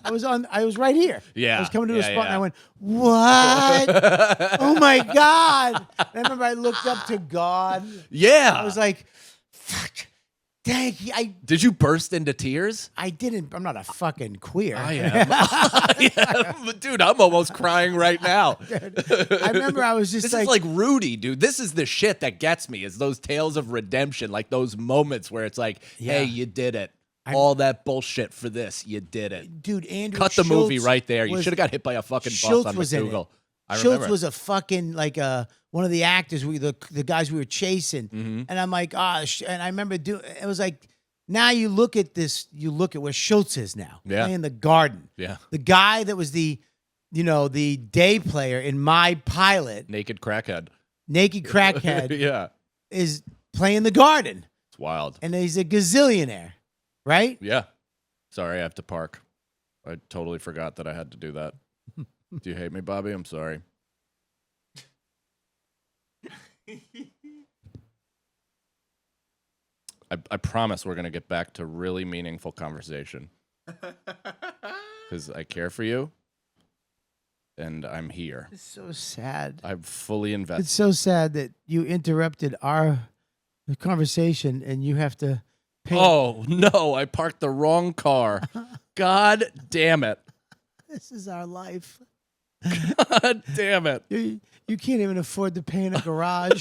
A: I was right here.
B: Yeah,
A: I was coming to a
B: yeah,
A: spot, and
B: yeah.
A: I went, "What?" Oh my God! And I remember I looked up to God.
B: Yeah.
A: I was like, "Fuck, thank you."
B: Did you burst into tears?
A: I didn't. I'm not a fucking queer.
B: I am. I am. Dude, I'm almost crying right now.
A: I remember I was just
B: This is like Rudy, dude. This is the shit that gets me, is those tales of redemption, like those moments where it's like, hey, you did it. All that bullshit for this, you did it.
A: dude, Andrew
B: Cut the movie
A: Schultz
B: right there. You
A: was-
B: should have got hit by a fucking bus
A: Schultz
B: on
A: was in
B: McDougal.
A: it.
B: I
A: Schultz
B: remember.
A: was a fucking like one of the actors, the guys we were chasing, and I'm like, and I remember it was like, now you look at this, you look at where Schultz is now, playing the Garden.
B: Yeah.
A: The guy that was the day player in my pilot,
B: Naked crackhead.
A: naked crackhead,
B: Yeah.
A: is playing the Garden,
B: It's wild.
A: and he's a gazillionaire, right?
B: Yeah. Sorry, I have to park. I totally forgot that I had to do that. Do you hate me, Bobby? I'm sorry. I promise we're going to get back to really meaningful conversation. Because I care for you, and I'm here.
A: It's so sad.
B: I'm fully invested.
A: It's so sad that you interrupted our conversation, and you have to pay.
B: Oh, no, I parked the wrong car. God damn it.
A: This is our life.
B: God damn it.
A: You can't even afford to pay in a garage.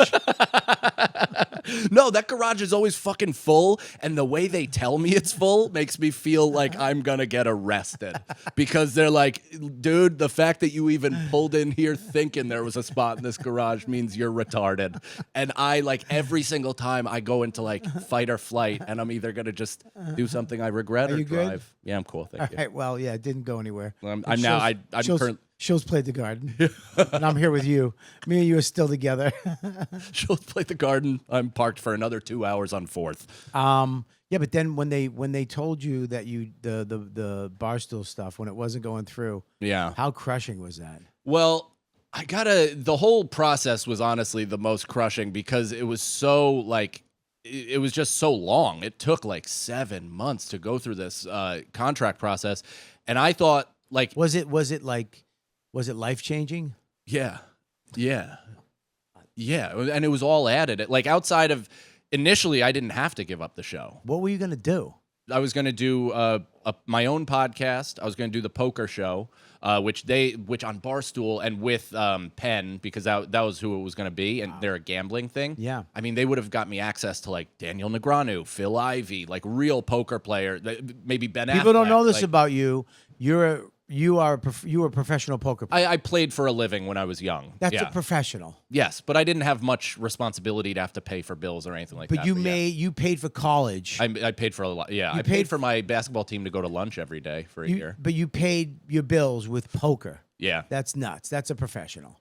B: No, that garage is always fucking full, and the way they tell me it's full makes me feel like I'm gonna get arrested because they're like, dude, the fact that you even pulled in here thinking there was a spot in this garage means you're retarded. And I, like, every single time I go into like fight or flight, and I'm either gonna just do something I regret
A: Are
B: or
A: you good?
B: drive. Yeah, I'm cool. Thank
A: All
B: you.
A: right. Well, yeah, it didn't go anywhere.
B: I'm
A: Shows-
B: now. I'm
A: shows-
B: currently.
A: Shows played the garden, and I'm here with you. Me and you are still together.
B: She'll play the garden. I'm parked for another 2 hours on 4th.
A: Yeah, but then when they told you that you the Barstool stuff when it wasn't going through,
B: Yeah.
A: how crushing was that?
B: Well, the whole process was honestly the most crushing because it was so like, it was just so long. It took like 7 months to go through this contract process. And I thought like,
A: Was it life changing?
B: yeah. And it was all added. Like outside of, initially I didn't have to give up the show.
A: What were you gonna do?
B: I was going to do my own podcast. I was going to do the poker show, which on Barstool and with Penn, because that was who it was going to be, and they're a gambling thing.
A: Yeah.
B: I mean, they would have got me access to like Daniel Negreanu, Phil Ivey, like real poker player, maybe Ben Affleck.
A: People don't know this
B: like,
A: about you. You were a professional poker player.
B: I played for a living when I was young.
A: That's
B: yeah.
A: a professional.
B: Yes, but I didn't have much responsibility to have to pay for bills or anything like
A: But
B: that.
A: you paid for college.
B: I paid for a lot. Yeah, I paid for my basketball team to go to lunch every day for a year.
A: But you paid your bills with poker.
B: Yeah,
A: That's nuts. That's a professional.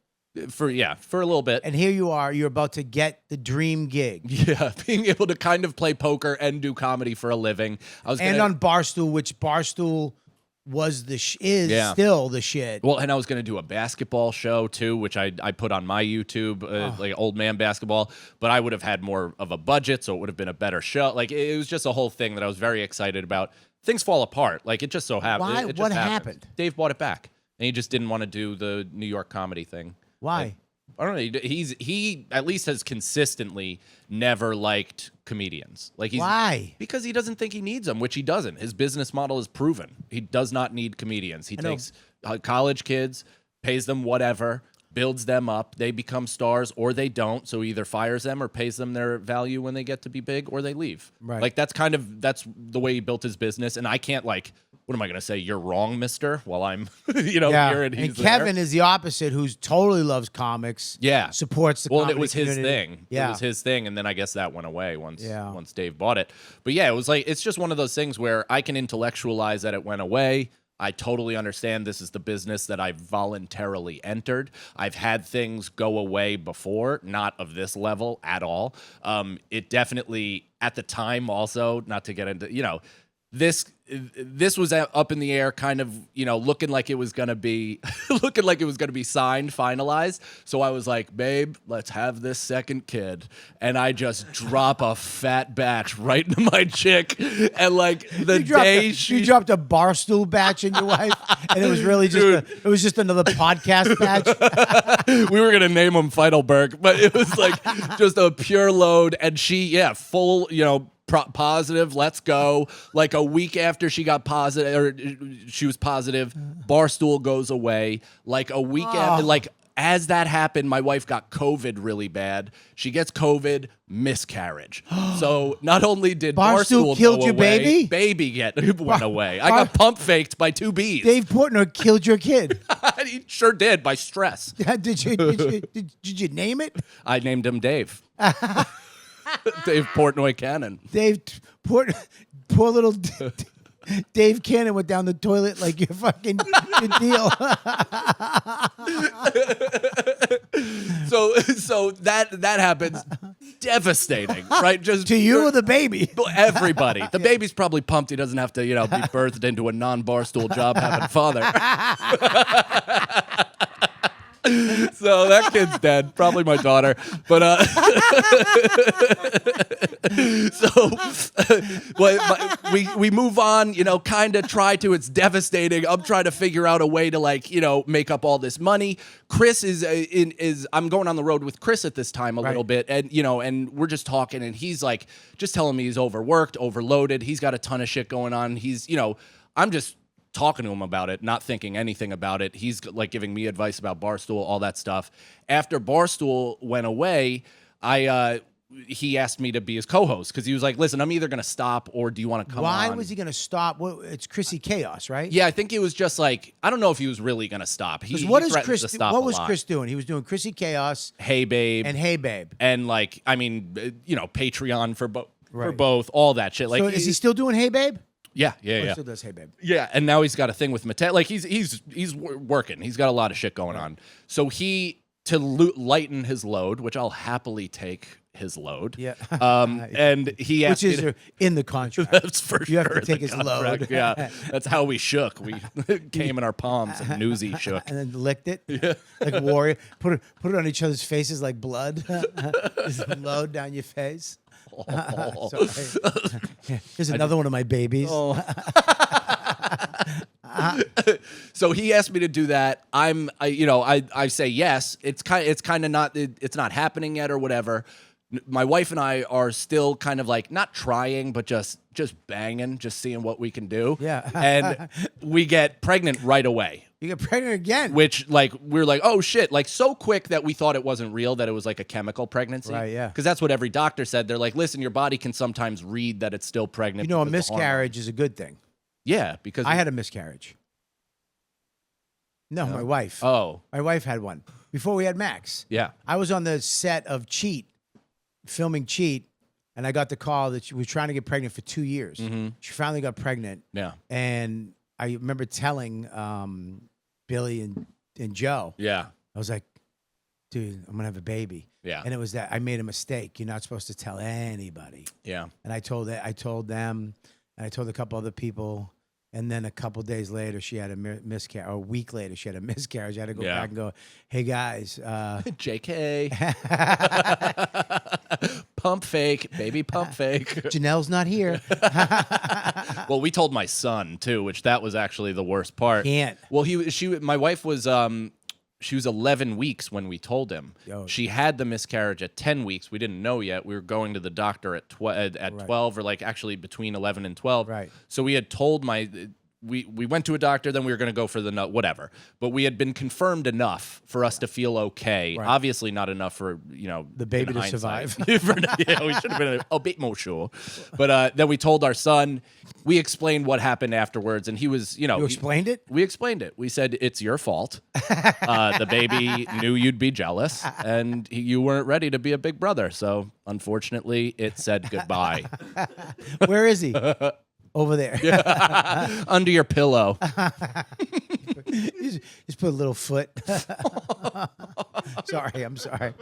B: for a little bit.
A: And here you are. You're about to get the dream gig.
B: Yeah, being able to kind of play poker and do comedy for a living.
A: And on Barstool, which Barstool was still the shit.
B: Well, and I was going to do a basketball show too, which I put on my YouTube, like old man basketball. But I would have had more of a budget, so it would have been a better show. Like it was just a whole thing that I was very excited about. Things fall apart. Like it just so happened.
A: Why?
B: It just
A: What happened?
B: Dave bought it back, and he just didn't want to do the New York comedy thing.
A: Why?
B: I don't know. He at least has consistently never liked comedians. Like
A: Why?
B: Because he doesn't think he needs them, which he doesn't. His business model is proven. He does not need comedians. He takes college kids, pays them whatever, builds them up. They become stars or they don't. So he either fires them or pays them their value when they get to be big, or they leave.
A: Right.
B: Like that's the way he built his business. And I can't what am I going to say? You're wrong, mister, while I'm, here and he's
A: Kevin
B: there.
A: is the opposite, who's totally loves comics.
B: Yeah.
A: Supports the
B: Well, and
A: comedy
B: it was his
A: community.
B: thing.
A: Yeah.
B: It was his thing, and then I guess that went away once Dave bought it. But yeah, it was like, it's just one of those things where I can intellectualize that it went away. I totally understand this is the business that I voluntarily entered. I've had things go away before, not of this level at all. It definitely, at the time also, not to get into, this was up in the air, kind of, looking like it was gonna be, signed, finalized. So I was like, babe, let's have this second kid, and I just drop a fat batch right into my chick, and like the day
A: you dropped a Barstool batch in your wife, and it was really just another podcast batch.
B: we were gonna name him Feidelberg, but it was like just a pure load, and she, full, positive, let's go. Like a week after she got positive, or she was positive, Barstool goes away. Like a week after, like as that happened, my wife got COVID really bad. She gets COVID, miscarriage. So not only did
A: Barstool
B: Barstool
A: killed
B: go
A: your
B: away,
A: baby?
B: went away. I got pump faked by 2 bees.
A: Dave Portnoy killed your kid.
B: He sure did, by stress.
A: Did you name it?
B: I named him Dave. Dave Portnoy Cannon.
A: Poor little Dave Cannon went down the toilet like your fucking your deal.
B: So that happens, devastating, right? Just
A: To you or the baby?
B: everybody. The baby's probably pumped he doesn't have to, be birthed into a non-Barstool job having father. So that kid's dead. Probably my daughter. But we move on, kind of try to. It's devastating. I'm trying to figure out a way to make up all this money. Chris is I'm going on the road with Chris at this time a little bit, and and we're just talking, and he's like just telling me he's overworked, overloaded. He's got a ton of shit going on. He's I'm just talking to him about it, not thinking anything about it. He's like giving me advice about Barstool, all that stuff. After Barstool went away, he asked me to be his co-host because he was like, listen, I'm either going to stop or do you want to come on?
A: Why was he going to stop? Well, it's Chrissy Chaos, right?
B: Yeah, I think it was just like, I don't know if he was really going to stop. He
A: What is
B: threatened
A: Chris?
B: to stop
A: What
B: a
A: was
B: lot.
A: Chris doing? He was doing Chrissy Chaos
B: Hey Babe.
A: and Hey Babe.
B: And like, I mean, Patreon for
A: Right.
B: both, all that shit. Like,
A: So is he still doing Hey Babe?
B: Yeah,
A: He
B: yeah.
A: still does Hey Babe.
B: Yeah, and now he's got a thing with Mattel. Like he's working. He's got a lot of shit going on. So to lighten his load, which I'll happily take his load.
A: Yeah.
B: And he asked
A: Which
B: me
A: is
B: to-
A: in the contract.
B: That's for
A: You have
B: sure
A: to
B: in
A: take
B: the
A: his
B: contract.
A: load.
B: Yeah, that's how we shook. We came in our palms and Newsy shook.
A: And then licked it. Yeah. Like a warrior. Put it on each other's faces like blood. Just load down your face. Sorry. Here's another one of my babies.
B: So he asked me to do that. I say yes. It's kind of not. It's not happening yet or whatever. My wife and I are still kind of like not trying, but just banging, just seeing what we can do.
A: Yeah.
B: And we get pregnant right away.
A: You get pregnant again.
B: Which, like, we're like, oh shit, like so quick that we thought it wasn't real, that it was like a chemical pregnancy.
A: Right, yeah.
B: Because that's what every doctor said. They're like, listen, your body can sometimes read that it's still pregnant.
A: You know, a
B: because of the hormone.
A: miscarriage is a good thing.
B: Yeah, because
A: I had a miscarriage. No, my wife.
B: Oh,
A: My wife had one before we had Max.
B: yeah.
A: I was on the set of Cheat, filming Cheat, and I got the call that she was trying to get pregnant for 2 years. She finally got pregnant.
B: Yeah.
A: And I remember telling Billy and Joe,
B: Yeah.
A: I was like, dude, I'm going to have a baby.
B: Yeah.
A: And it was that I made a mistake. You're not supposed to tell anybody.
B: Yeah.
A: And I told them, and I told a couple other people. And then a couple days later, she had a miscarriage. Or a week later, she had a miscarriage. I had to go
B: Yeah.
A: back and go, hey, guys.
B: JK. Pump fake, baby pump fake.
A: Janelle's not here.
B: Well, we told my son too, which that was actually the worst part.
A: Can't.
B: Well, my wife was she was 11 weeks when we told him.
A: Yo.
B: She had the miscarriage at 10 weeks. We didn't know yet. We were going to the doctor at 12, or like actually between 11 and 12.
A: Right.
B: So we had told we went to a doctor, then we were going to go for whatever. But we had been confirmed enough for us to feel okay.
A: Right.
B: Obviously not enough for,
A: The baby
B: in
A: to
B: hindsight.
A: survive.
B: Yeah, we should have been a bit more sure. But then we told our son, we explained what happened afterwards, and he was,
A: You explained it?
B: we explained it. We said, it's your fault. The baby knew you'd be jealous, and you weren't ready to be a big brother. So, unfortunately, it said goodbye.
A: Where is he? Over there.
B: Under your pillow.
A: Just put a little foot. Sorry, I'm sorry.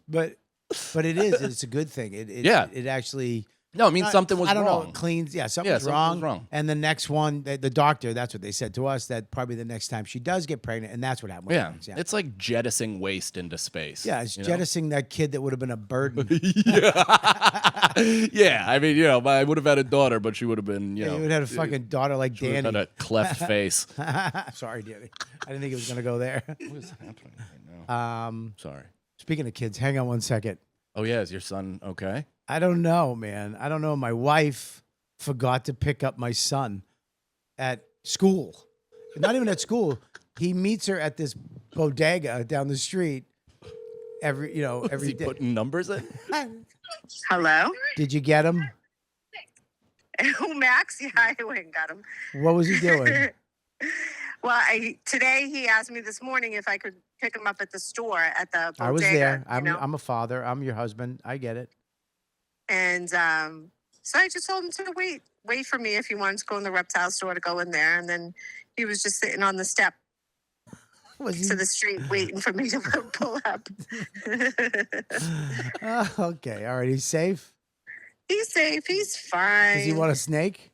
A: But it's a good thing. It actually.
B: No, I mean, something was
A: I don't
B: wrong.
A: know. It cleans. Yeah, something was
B: something
A: wrong.
B: was wrong.
A: And the next one, the doctor, that's what they said to us, that probably the next time she does get pregnant, and that's what happened. With
B: Yeah.
A: Max,
B: It's like jettisoning waste into space.
A: yeah, it's
B: you know?
A: jettisoning that kid that would have been a burden.
B: Yeah, I mean, I would have had a daughter, but she would have been,
A: You would have had a fucking daughter like
B: she would have
A: Danny.
B: had a cleft face.
A: Sorry, Danny. I didn't think it was gonna go there.
B: What is happening right now? Sorry.
A: Speaking of kids, hang on one second.
B: Oh, yeah, is your son okay?
A: I don't know, man. I don't know. My wife forgot to pick up my son at school. Not even at school. He meets her at this bodega down the street every
B: Is he
A: day.
B: putting numbers in?
E: Hello?
A: Did you get him?
E: Oh, Max? Yeah, I went and got him.
A: What was he doing?
E: Well, today he asked me this morning if I could pick him up at the store at the bodega.
A: I was there.
E: you know?
A: I'm a father. I'm your husband. I get it.
E: And so I just told him to wait for me if he wanted to go in the reptile store to go in there. And then he was just sitting on the step
A: Was he?
E: to the street waiting for me to pull up.
A: Okay. All right. He's safe.
E: He's safe. He's fine.
A: Does he want a snake?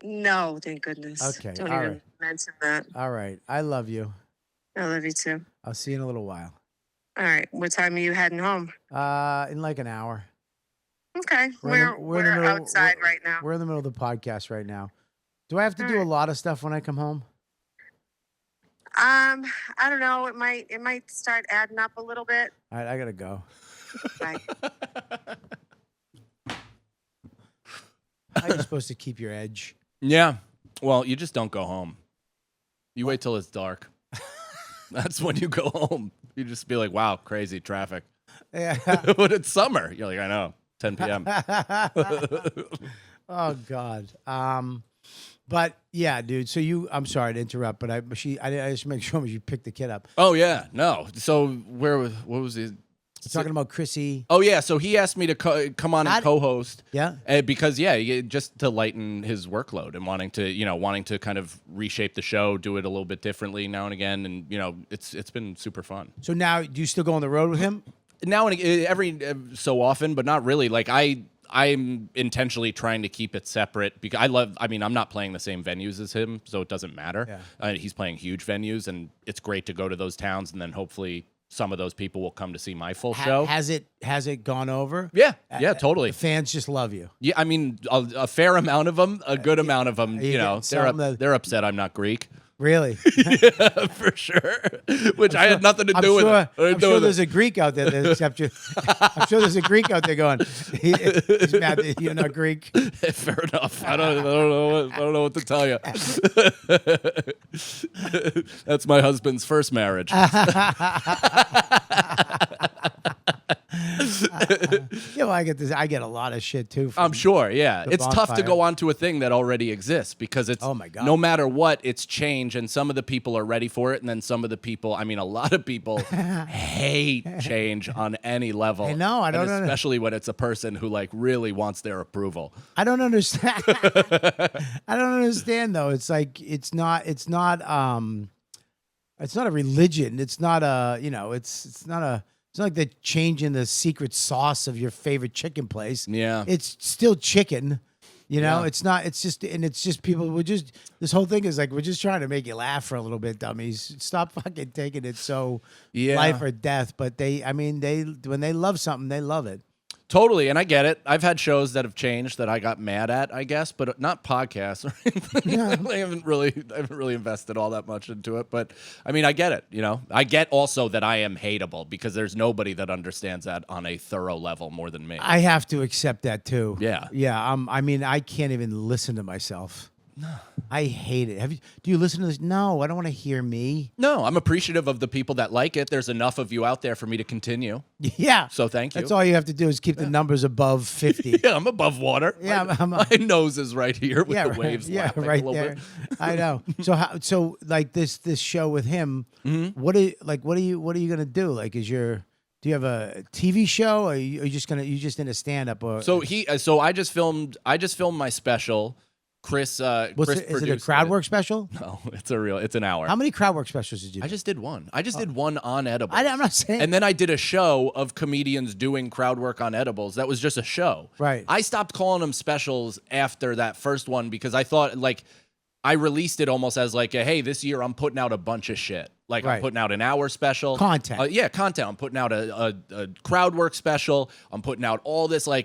E: No, thank goodness.
A: Okay,
E: Don't
A: all
E: even
A: right.
E: mention that.
A: All right. I love you.
E: I love you too.
A: I'll see you in a little while.
E: All right. What time are you heading home?
A: In like an hour.
E: Okay.
A: We're in
E: We're
A: the middle-
E: outside
A: we're-
E: right now.
A: We're in the middle of the podcast right now. Do I have to
E: All
A: do a
E: right.
A: lot of stuff when I come home?
E: I don't know. It might start adding up a little bit.
A: All right, I gotta go.
E: Like,
A: How are you supposed to keep your edge?
B: Yeah. Well, you just don't go home. You wait till it's dark. That's when you go home. You just be like, wow, crazy traffic.
A: Yeah.
B: When it's summer, you're like, I know, 10 p.m.
A: Oh God. But yeah, dude. So I'm sorry to interrupt, but I just make sure you picked the kid up.
B: Oh yeah, no. So what was it?
A: Talking about Chrissy.
B: Oh yeah, so he asked me to come on and co-host.
A: Yeah.
B: Because just to lighten his workload and wanting to kind of reshape the show, do it a little bit differently now and again, and it's been super fun.
A: So now, do you still go on the road with him?
B: Now and every so often, but not really. Like I'm intentionally trying to keep it separate because I'm not playing the same venues as him, so it doesn't matter.
A: Yeah.
B: He's playing huge venues, and it's great to go to those towns, and then hopefully some of those people will come to see my full show.
A: Has it gone over?
B: Yeah, totally.
A: The fans just love you.
B: Yeah, I mean, a fair amount of them, a good amount of them, they're upset I'm not Greek.
A: Really?
B: Yeah, for sure. Which I had nothing to do with it.
A: I'm sure there's a Greek out there that accepts you. I'm sure there's a Greek out there going, he's mad that you're not Greek.
B: Fair enough. I don't know what to tell you. That's my husband's first marriage.
A: Yeah, well, I get a lot of shit too.
B: I'm sure, yeah. It's tough to
A: bonfire.
B: go onto a thing that already exists because it's,
A: oh my God,
B: no matter what, it's change, and some of the people are ready for it, and then some of the people, I mean, a lot of people hate change on any level.
A: I know, I don't know.
B: Especially when it's a person who like really wants their approval.
A: I don't understand. I don't understand though. It's like it's not a religion. It's not a it's not like they're changing the secret sauce of your favorite chicken place.
B: Yeah.
A: It's still chicken.
B: Yeah.
A: It's not, it's just people, this whole thing is like, we're just trying to make you laugh for a little bit, dummies. Stop fucking taking it so life or death. But when they love something, they love it.
B: Totally, and I get it. I've had shows that have changed that I got mad at, I guess, but not podcasts or anything.
A: Yeah.
B: I haven't really invested all that much into it, but I mean, I get it. I get also that I am hateable because there's nobody that understands that on a thorough level more than me.
A: I have to accept that too.
B: Yeah.
A: Yeah. I mean, I can't even listen to myself. No. I hate it. Do you listen to this? No, I don't want to hear me.
B: No, I'm appreciative of the people that like it. There's enough of you out there for me to continue.
A: Yeah.
B: So thank you.
A: That's all you have to do is keep the numbers above 50.
B: Yeah, I'm above water.
A: Yeah,
B: my nose is right here with the waves.
A: Yeah,
B: laughing
A: right
B: a little
A: there.
B: bit.
A: I know. So like this show with him,
B: Mm-hmm.
A: what are you gonna do? Like, do you have a TV show, or are you just in a stand up? Or
B: So I just filmed my special. Chris
A: is it a
B: produced
A: crowd work special?
B: No, it's an hour.
A: How many crowd work specials did you do?
B: I just did one. I just did one on edibles.
A: I'm not saying.
B: And then I did a show of comedians doing crowd work on edibles. That was just a show.
A: Right.
B: I stopped calling them specials after that first one because I thought I released it almost as like hey, this year I'm putting out a bunch of shit. Like
A: Right.
B: I'm putting out an hour special.
A: Content.
B: Content. I'm putting out a crowd work special. I'm putting out all this I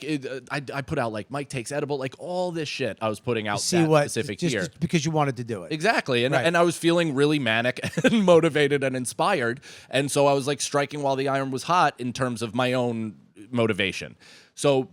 B: put out like Mike Takes Edible, like all this shit I was putting out specific year.
A: Just because you wanted to do it.
B: Exactly. And
A: Right.
B: and I was feeling really manic and motivated and inspired. And so I was like striking while the iron was hot in terms of my own motivation. So,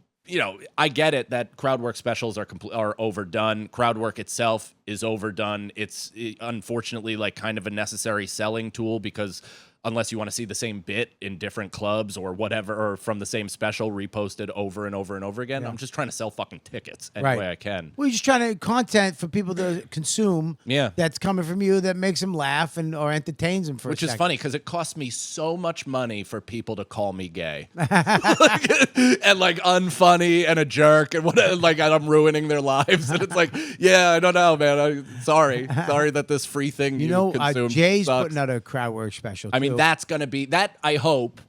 B: I get it that crowd work specials are overdone. Crowd work itself is overdone. It's unfortunately like kind of a necessary selling tool because unless you want to see the same bit in different clubs or whatever, or from the same special reposted over and over and over again, I'm just trying to sell fucking tickets any
A: Right.
B: way I can.
A: Well, you're just trying to content for people to consume.
B: Yeah.
A: That's coming from you that makes them laugh or entertains them for
B: Which
A: a
B: is
A: second.
B: funny because it costs me so much money for people to call me gay and like unfunny and a jerk and and I'm ruining their lives. And it's like, yeah, I don't know, man. Sorry that this free thing you consumed
A: Jay's
B: sucks.
A: putting out a crowd work special.
B: I mean,
A: too.
B: that's going to be that. I hope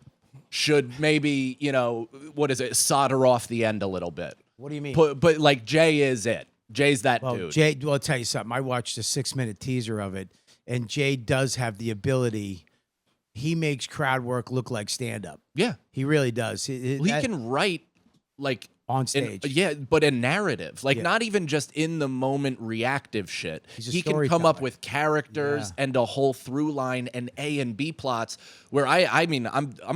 B: should maybe solder off the end a little bit.
A: What do you mean?
B: But like Jay is it. Jay's that dude.
A: Jay, well, I'll tell you something. I watched a 6-minute teaser of it, and Jay does have the ability. He makes crowd work look like stand up.
B: Yeah,
A: He really does.
B: he can write like
A: on stage.
B: But a narrative, like
A: Yeah.
B: not even just in the moment reactive shit.
A: He's a
B: He can come up
A: storyteller.
B: with characters
A: Yeah.
B: and a whole through line and A and B plots. Where I'm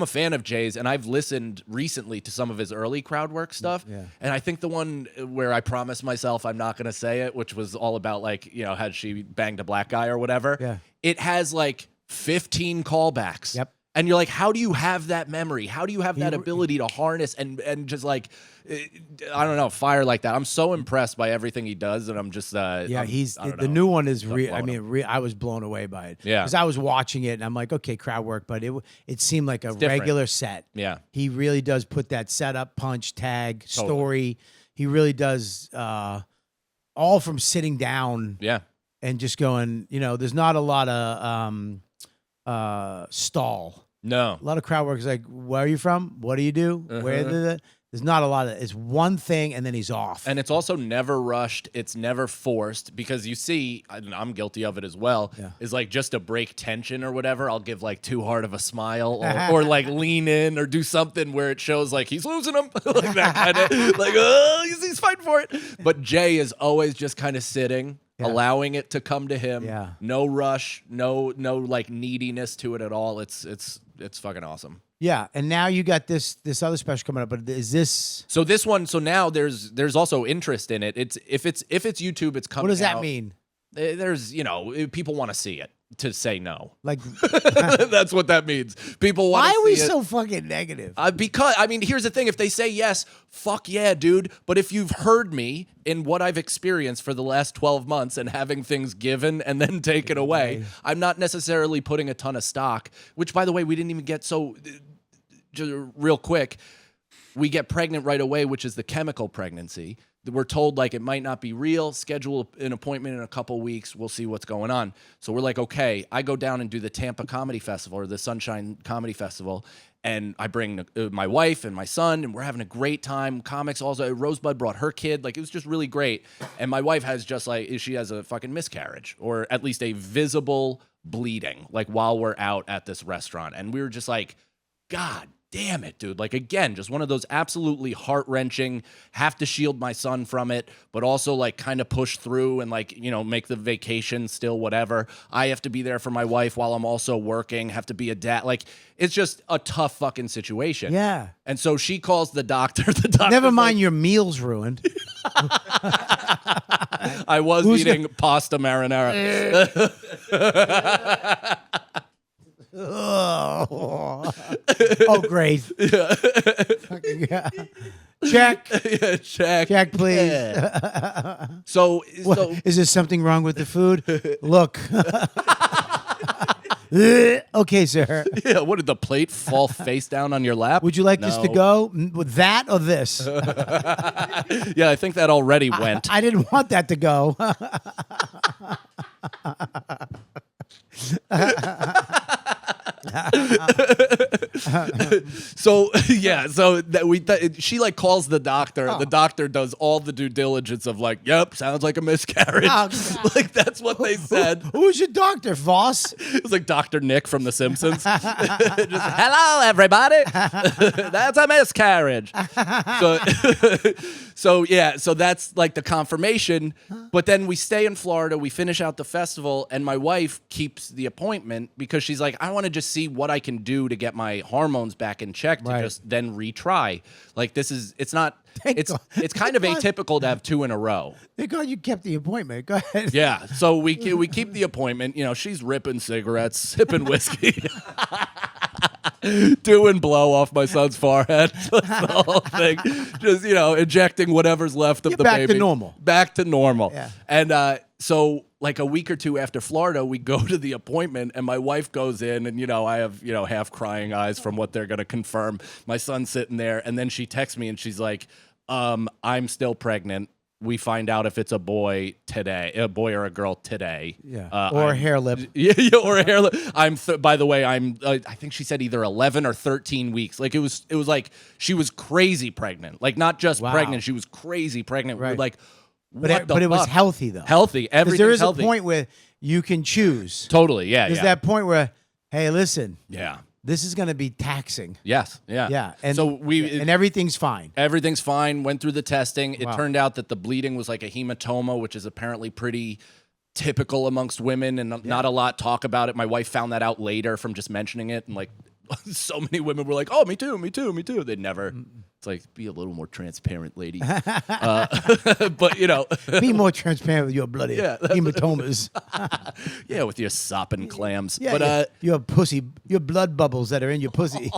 B: a fan of Jay's, and I've listened recently to some of his early crowd work stuff.
A: Yeah.
B: And I think the one where I promised myself I'm not going to say it, which was all about had she banged a black guy or whatever.
A: Yeah.
B: It has like 15 callbacks.
A: Yep.
B: And you're like, how do you have that memory? How do you have that ability to harness and just like, I don't know, fire like that? I'm so impressed by everything he does, and I'm just
A: he's
B: I don't
A: the
B: know.
A: new one is real. I
B: blowing
A: mean, I was blown away by it.
B: Yeah.
A: because I was watching it and I'm like, okay, crowd work, but it seemed like a
B: different.
A: regular set.
B: Yeah.
A: He really does put that setup, punch, tag,
B: Totally.
A: story. He really does all from sitting down.
B: Yeah.
A: And just going, there's not a lot of stall.
B: No.
A: A lot of crowd work is like, where are you from? What do you do? There's not a lot of, it's one thing and then he's off.
B: And it's also never rushed. It's never forced, because you see, and I'm guilty of it as well, is like just to break tension or whatever, I'll give like too hard of a smile or like lean in or do something where it shows like he's losing him. Like that kind of, like, oh, he's fighting for it. But Jay is always just kind of sitting, allowing it to come to him.
A: Yeah.
B: No rush, no like neediness to it at all. It's fucking awesome.
A: Yeah, and now you got this other special coming up, but is this...
B: So this one, so now there's also interest in it. It's if it's YouTube, it's coming out.
A: What does that mean?
B: There's, people want to see it to say no.
A: Like,
B: That's what that means. People want to see it.
A: why are we so fucking negative?
B: Because, I mean, here's the thing. If they say yes, fuck yeah, dude. But if you've heard me in what I've experienced for the last 12 months and having things given and then taken away, I'm not necessarily putting a ton of stock, which, by the way, we didn't even get so... Just real quick, we get pregnant right away, which is the chemical pregnancy. We're told like it might not be real. Schedule an appointment in a couple weeks. We'll see what's going on. So we're like, okay, I go down and do the Tampa Comedy Festival or the Sunshine Comedy Festival. And I bring my wife and my son, and we're having a great time. Comics also. Rosebud brought her kid. Like, it was just really great. And my wife has she has a fucking miscarriage, or at least a visible bleeding, like while we're out at this restaurant. And we were just like, God damn it, dude. Like, again, just one of those absolutely heart-wrenching, have to shield my son from it, but also, like, kind of push through and, like, make the vacation still, whatever. I have to be there for my wife while I'm also working, have to be a dad. Like, it's just a tough fucking situation.
A: Yeah.
B: And so she calls the doctor. The doctor.
A: Never mind your meals ruined.
B: I was eating pasta marinara.
A: Oh, great. Yeah. Check.
B: Yeah,
A: Check, please.
B: Yeah. So
A: is there something wrong with the food? Look. Okay, sir.
B: Yeah, what did the plate fall face down on your lap?
A: Would you like this to go? With that or this?
B: Yeah, I think that already went.
A: I didn't want that to go.
B: So yeah, so that she like calls the doctor. The doctor does all the due diligence of like, yep, sounds like a miscarriage.
A: Oh,
B: Like that's what they said.
A: Who's your doctor, Voss?
B: It was like Dr. Nick from The Simpsons. Just, hello, everybody. That's a miscarriage. So yeah, so that's like the confirmation. But then we stay in Florida. We finish out the festival, and my wife keeps the appointment because she's like, I want to just see what I can do to get my hormones back in check to just then retry. Like it's not. It's kind of atypical to have two in a row.
A: Thank God you kept the appointment. Go ahead.
B: Yeah, so we keep the appointment. She's ripping cigarettes, sipping whiskey, doing blow off my son's forehead. That's the whole thing. Just injecting whatever's left of the
A: back
B: baby.
A: to normal.
B: Back to normal.
A: Yeah.
B: And so like a week or two after Florida, we go to the appointment, and my wife goes in, and I have half crying eyes from what they're gonna confirm. My son's sitting there, and then she texts me, and she's like, I'm still pregnant. We find out if it's a boy today, a boy or a girl today.
A: Yeah. Or a hair lip.
B: Yeah, or a hair lip. By the way, I think she said either 11 or 13 weeks. Like it was like she was crazy pregnant. Like not just pregnant, she was crazy pregnant.
A: Right.
B: We're like,
A: But it was healthy though.
B: Healthy.
A: Because
B: Everything's
A: there is
B: healthy.
A: a point where you can choose.
B: Totally. Yeah.
A: There's that point where, hey, listen.
B: Yeah.
A: This is going to be taxing.
B: Yes. Yeah.
A: Yeah. And
B: so
A: and everything's fine.
B: Everything's fine. Went through the testing. It
A: Wow.
B: turned out that the bleeding was like a hematoma, which is apparently pretty typical amongst women, and not a lot talk about it. My wife found that out later from just mentioning it, and like so many women were like, "Oh, me too, me too, me too." They never. It's like, be a little more transparent, lady. But
A: Be more transparent with your bloody hematomas.
B: yeah, with your sopping clams.
A: Yeah,
B: But
A: your pussy, your blood bubbles that are in your pussy.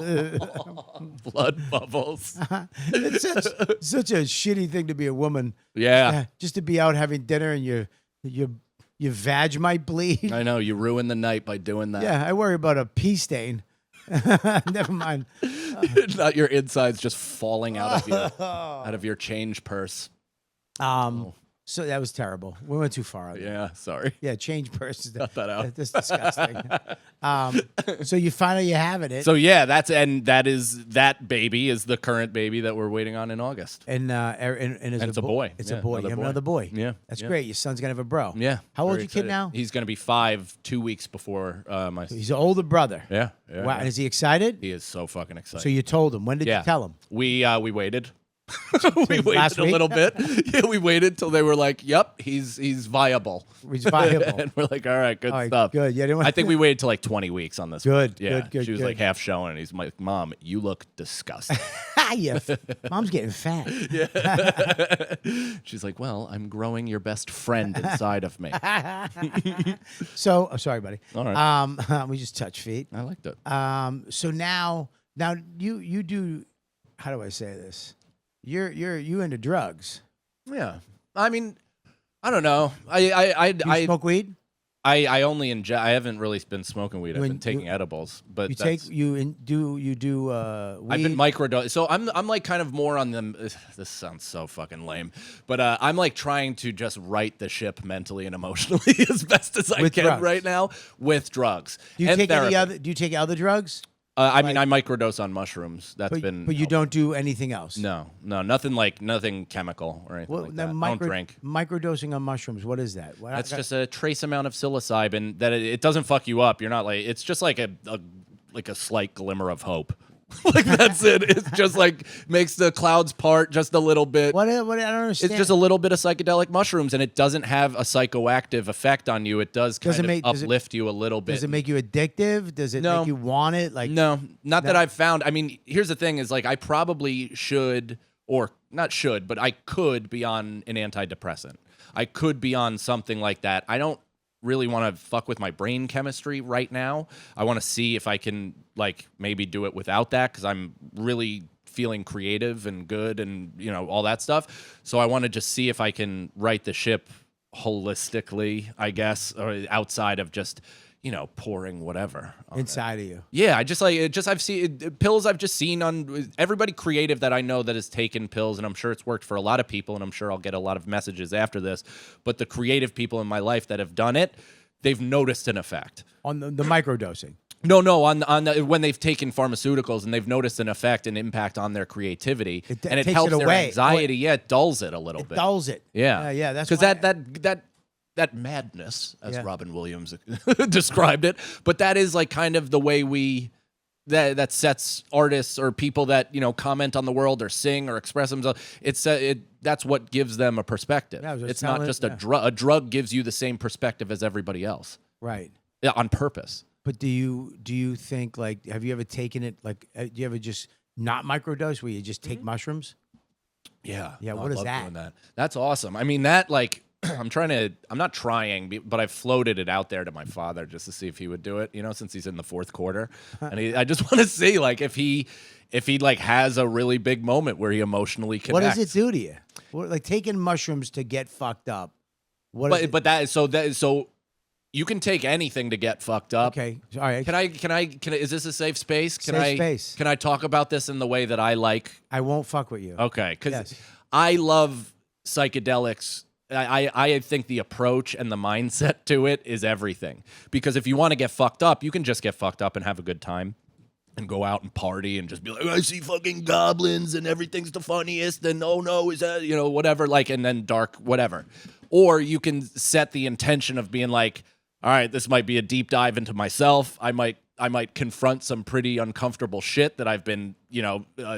B: blood bubbles.
A: It's such a shitty thing to be a woman.
B: Yeah.
A: Just to be out having dinner and your vag might bleed.
B: I know, you ruin the night by doing that.
A: Yeah, I worry about a pee stain. Never mind.
B: Not your insides just falling out of your change purse.
A: So that was terrible. We went too far.
B: Yeah, sorry.
A: Yeah, change purse.
B: Cut that out.
A: That's disgusting. So you finally you're having it.
B: So yeah, that baby is the current baby that we're waiting on in August.
A: And it's a
B: boy.
A: It's
B: Yeah,
A: a boy. You have another boy.
B: Yeah,
A: That's
B: yeah.
A: great. Your son's gonna have a bro.
B: Yeah.
A: How old
B: very
A: is your kid
B: excited.
A: now?
B: He's gonna be 5, 2 weeks before my.
A: He's an older brother.
B: Yeah.
A: Wow.
B: Yeah.
A: And is he excited?
B: He is so fucking excited.
A: So you told him. When did you tell him?
B: We waited. we
A: Last
B: waited a
A: week?
B: little bit. Yeah, we waited till they were like, "Yep, he's viable."
A: He's viable.
B: And we're like, "All right, good
A: All right,
B: stuff."
A: good. Yeah,
B: I think we waited till like 20 weeks on this.
A: Good,
B: one. Yeah,
A: good,
B: She was
A: good.
B: like half showing, and he's like, "Mom, you look disgusting."
A: Yeah. Mom's getting fat.
B: She's like, "Well, I'm growing your best friend inside of me."
A: So, oh, sorry, buddy.
B: All right.
A: We just touch feet.
B: I liked it.
A: So now you do. How do I say this? You into drugs?
B: Yeah. I mean, I don't know. I
A: Smoke weed?
B: I only ingest. I haven't really been smoking weed. I've
A: When
B: been taking
A: you-
B: edibles, but
A: You
B: that's-
A: take you do weed?
B: I've been microdosing. So I'm like kind of more on them. This sounds so fucking lame, but I'm like trying to just right the ship mentally and emotionally as best as I
A: With
B: can
A: drugs.
B: right now with drugs.
A: Do you
B: and
A: take
B: therapy.
A: any other? Do you take other drugs?
B: I mean, I microdose on mushrooms. That's been.
A: But you don't do anything else.
B: No, nothing chemical or anything
A: Well,
B: like
A: now
B: that. I don't drink.
A: Microdosing on mushrooms. What is that?
B: That's just a trace amount of psilocybin that it doesn't fuck you up. You're not like, it's just like a slight glimmer of hope. Like that's it. It's just like makes the clouds part just a little bit.
A: What I don't understand.
B: It's just a little bit of psychedelic mushrooms, and it doesn't have a psychoactive effect on you. It does kind of uplift you a little bit.
A: Does it make you addictive? Does it
B: No.
A: make you want it? Like
B: No, not that I've found. I mean, here's the thing: is like I probably should, or not should, but I could be on an antidepressant. I could be on something like that. I don't really want to fuck with my brain chemistry right now. I want to see if I can like maybe do it without that, because I'm really feeling creative and good and all that stuff. So I want to just see if I can right the ship holistically, I guess, or outside of just pouring whatever on
A: inside of you.
B: Yeah, I've seen pills. I've just seen on everybody creative that I know that has taken pills, and I'm sure it's worked for a lot of people, and I'm sure I'll get a lot of messages after this. But the creative people in my life that have done it, they've noticed an effect.
A: On the microdosing.
B: No, on when they've taken pharmaceuticals and they've noticed an effect and impact on their creativity, and it
A: takes
B: helps
A: it
B: their
A: away.
B: anxiety. Yeah, it dulls it a little bit.
A: Dulls it.
B: Yeah,
A: yeah. That's
B: because
A: why-
B: that madness, as
A: Yeah.
B: Robin Williams described it, but that is like kind of the way that sets artists or people that comment on the world or sing or express themselves. That's what gives them a perspective.
A: Yeah, I was just
B: it's not
A: telling-
B: just
A: yeah.
B: a drug. A drug gives you the same perspective as everybody else.
A: Right.
B: Yeah, on purpose.
A: But do you think like have you ever taken it like do you ever just not microdose where you just take mushrooms?
B: Yeah.
A: Yeah,
B: No,
A: what
B: I
A: is
B: love
A: that?
B: doing that? That's awesome. I mean, that like I'm not trying, but I've floated it out there to my father just to see if he would do it, since he's in the fourth quarter. And I just want to see like if he like has a really big moment where he emotionally connects.
A: What does it do to you? Like taking mushrooms to get fucked up.
B: So you can take anything to get fucked up.
A: Okay. All right.
B: Can I is this a safe space?
A: Safe space.
B: Can I talk about this in the way that I like?
A: I won't fuck with you.
B: Okay, cuz
A: Yes.
B: I love psychedelics. I think the approach and the mindset to it is everything. Because if you want to get fucked up, you can just get fucked up and have a good time and go out and party and just be like, I see fucking goblins and everything's the funniest and oh no, is that, whatever, like, and then dark, whatever. Or you can set the intention of being like, all right, this might be a deep dive into myself. I might confront some pretty uncomfortable shit that I've been,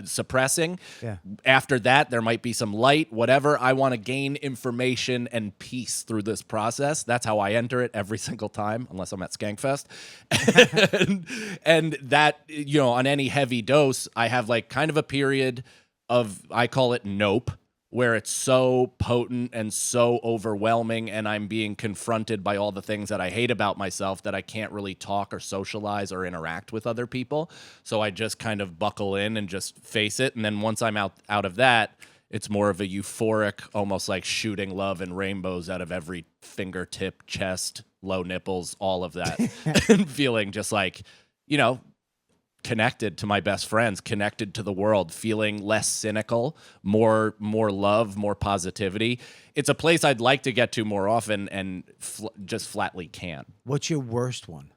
B: suppressing.
A: Yeah.
B: After that, there might be some light, whatever. I want to gain information and peace through this process. That's how I enter it every single time, unless I'm at Skankfest. and that, on any heavy dose, I have like kind of a period of, I call it nope, where it's so potent and so overwhelming, and I'm being confronted by all the things that I hate about myself that I can't really talk or socialize or interact with other people. So I just kind of buckle in and just face it. And then once I'm out of that, it's more of a euphoric, almost like shooting love and rainbows out of every fingertip, chest, low nipples, all of that. And feeling just like, connected to my best friends, connected to the world, feeling less cynical, more love, more positivity. It's a place I'd like to get to more often and just flatly can't.
A: What's your worst one?